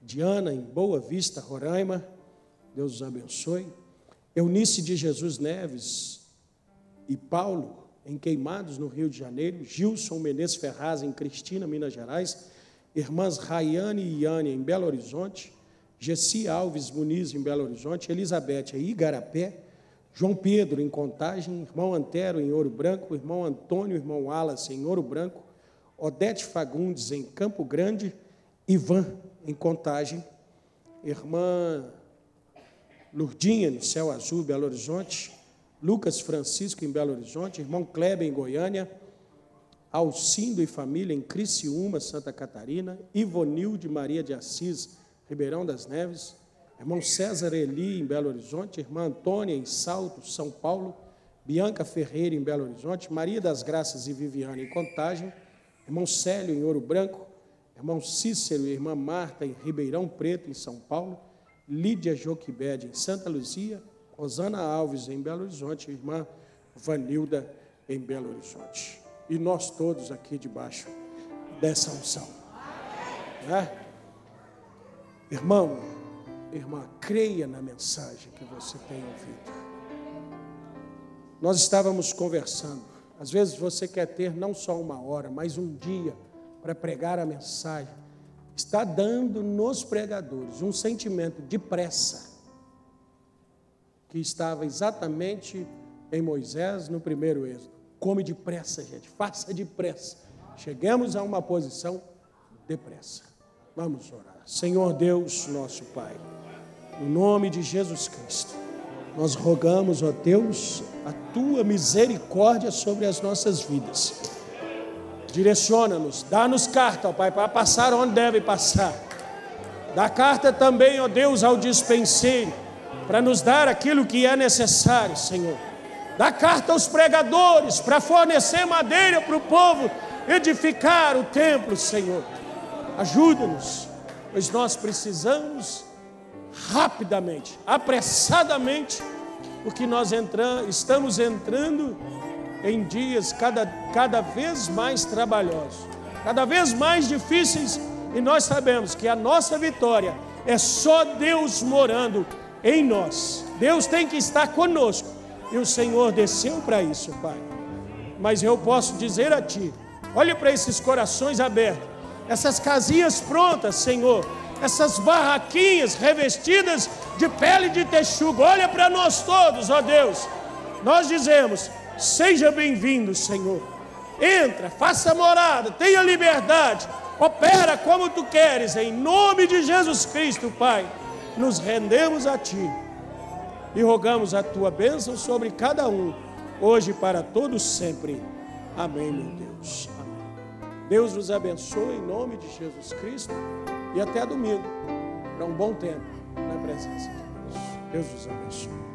Diana, em Boa Vista, Roraima, Deus os abençoe, Eunice de Jesus Neves e Paulo, em Queimados, no Rio de Janeiro, Gilson Menezes Ferraz, em Cristina, Minas Gerais, irmãs Rayane e Iane, em Belo Horizonte, Gessi Alves Muniz, em Belo Horizonte, Elizabeth, em Igarapé, João Pedro, em Contagem, irmão Antero, em Ouro Branco, irmão Antônio, irmão Wallace, em Ouro Branco, Odete Fagundes, em Campo Grande, Ivan, em Contagem, irmã Lurdinha, no Céu Azul, Belo Horizonte, Lucas Francisco, em Belo Horizonte, irmão Kleber, em Goiânia, Alcindo e família, em Criciúma, Santa Catarina, Ivonilde Maria de Assis, Ribeirão das Neves, irmão César Eli, em Belo Horizonte, irmã Antônia, em Salto, São Paulo, Bianca Ferreira, em Belo Horizonte, Maria das Graças e Viviane, em Contagem, irmão Célio, em Ouro Branco, irmão Cícero e irmã Marta, em Ribeirão Preto, em São Paulo, Lídia Joquibede, em Santa Luzia, Rosana Alves, em Belo Horizonte, irmã Vanilda, em Belo Horizonte. E nós todos aqui debaixo dessa unção. Irmão, irmã, creia na mensagem que você tem ouvido. Nós estávamos conversando. Às vezes você quer ter não só uma hora, mas um dia para pregar a mensagem. Está dando nos pregadores um sentimento de pressa, que estava exatamente em Moisés no primeiro êxodo. Come depressa, gente, faça depressa. Cheguemos a uma posição depressa. Vamos orar. Senhor Deus, nosso Pai, no nome de Jesus Cristo, nós rogamos, ó Deus, a Tua misericórdia sobre as nossas vidas. Direciona-nos, dá-nos carta, ó Pai, para passar onde deve passar. Dá carta também, ó Deus, ao dispenseiro, para nos dar aquilo que é necessário, Senhor. Dá carta aos pregadores para fornecer madeira para o povo edificar o templo, Senhor. Ajuda-nos pois nós precisamos rapidamente, apressadamente, porque nós estamos entrando em dias cada vez mais trabalhosos, cada vez mais difíceis, e nós sabemos que a nossa vitória é só Deus morando em nós. Deus tem que estar conosco, e o Senhor desceu para isso, Pai. Mas eu posso dizer a Ti, olha para esses corações abertos, essas casinhas prontas, Senhor, essas barraquinhas revestidas de pele de texugo, olha para nós todos, ó Deus. Nós dizemos: seja bem-vindo, Senhor. Entra, faça morada, tenha liberdade, opera como Tu queres, em nome de Jesus Cristo, Pai. Nos rendemos a Ti e rogamos a Tua bênção sobre cada um, hoje e para todos sempre. Amém, meu Deus. Amém. Deus nos abençoe em nome de Jesus Cristo, e até domingo, para um bom tempo na presença de Deus. Deus nos abençoe.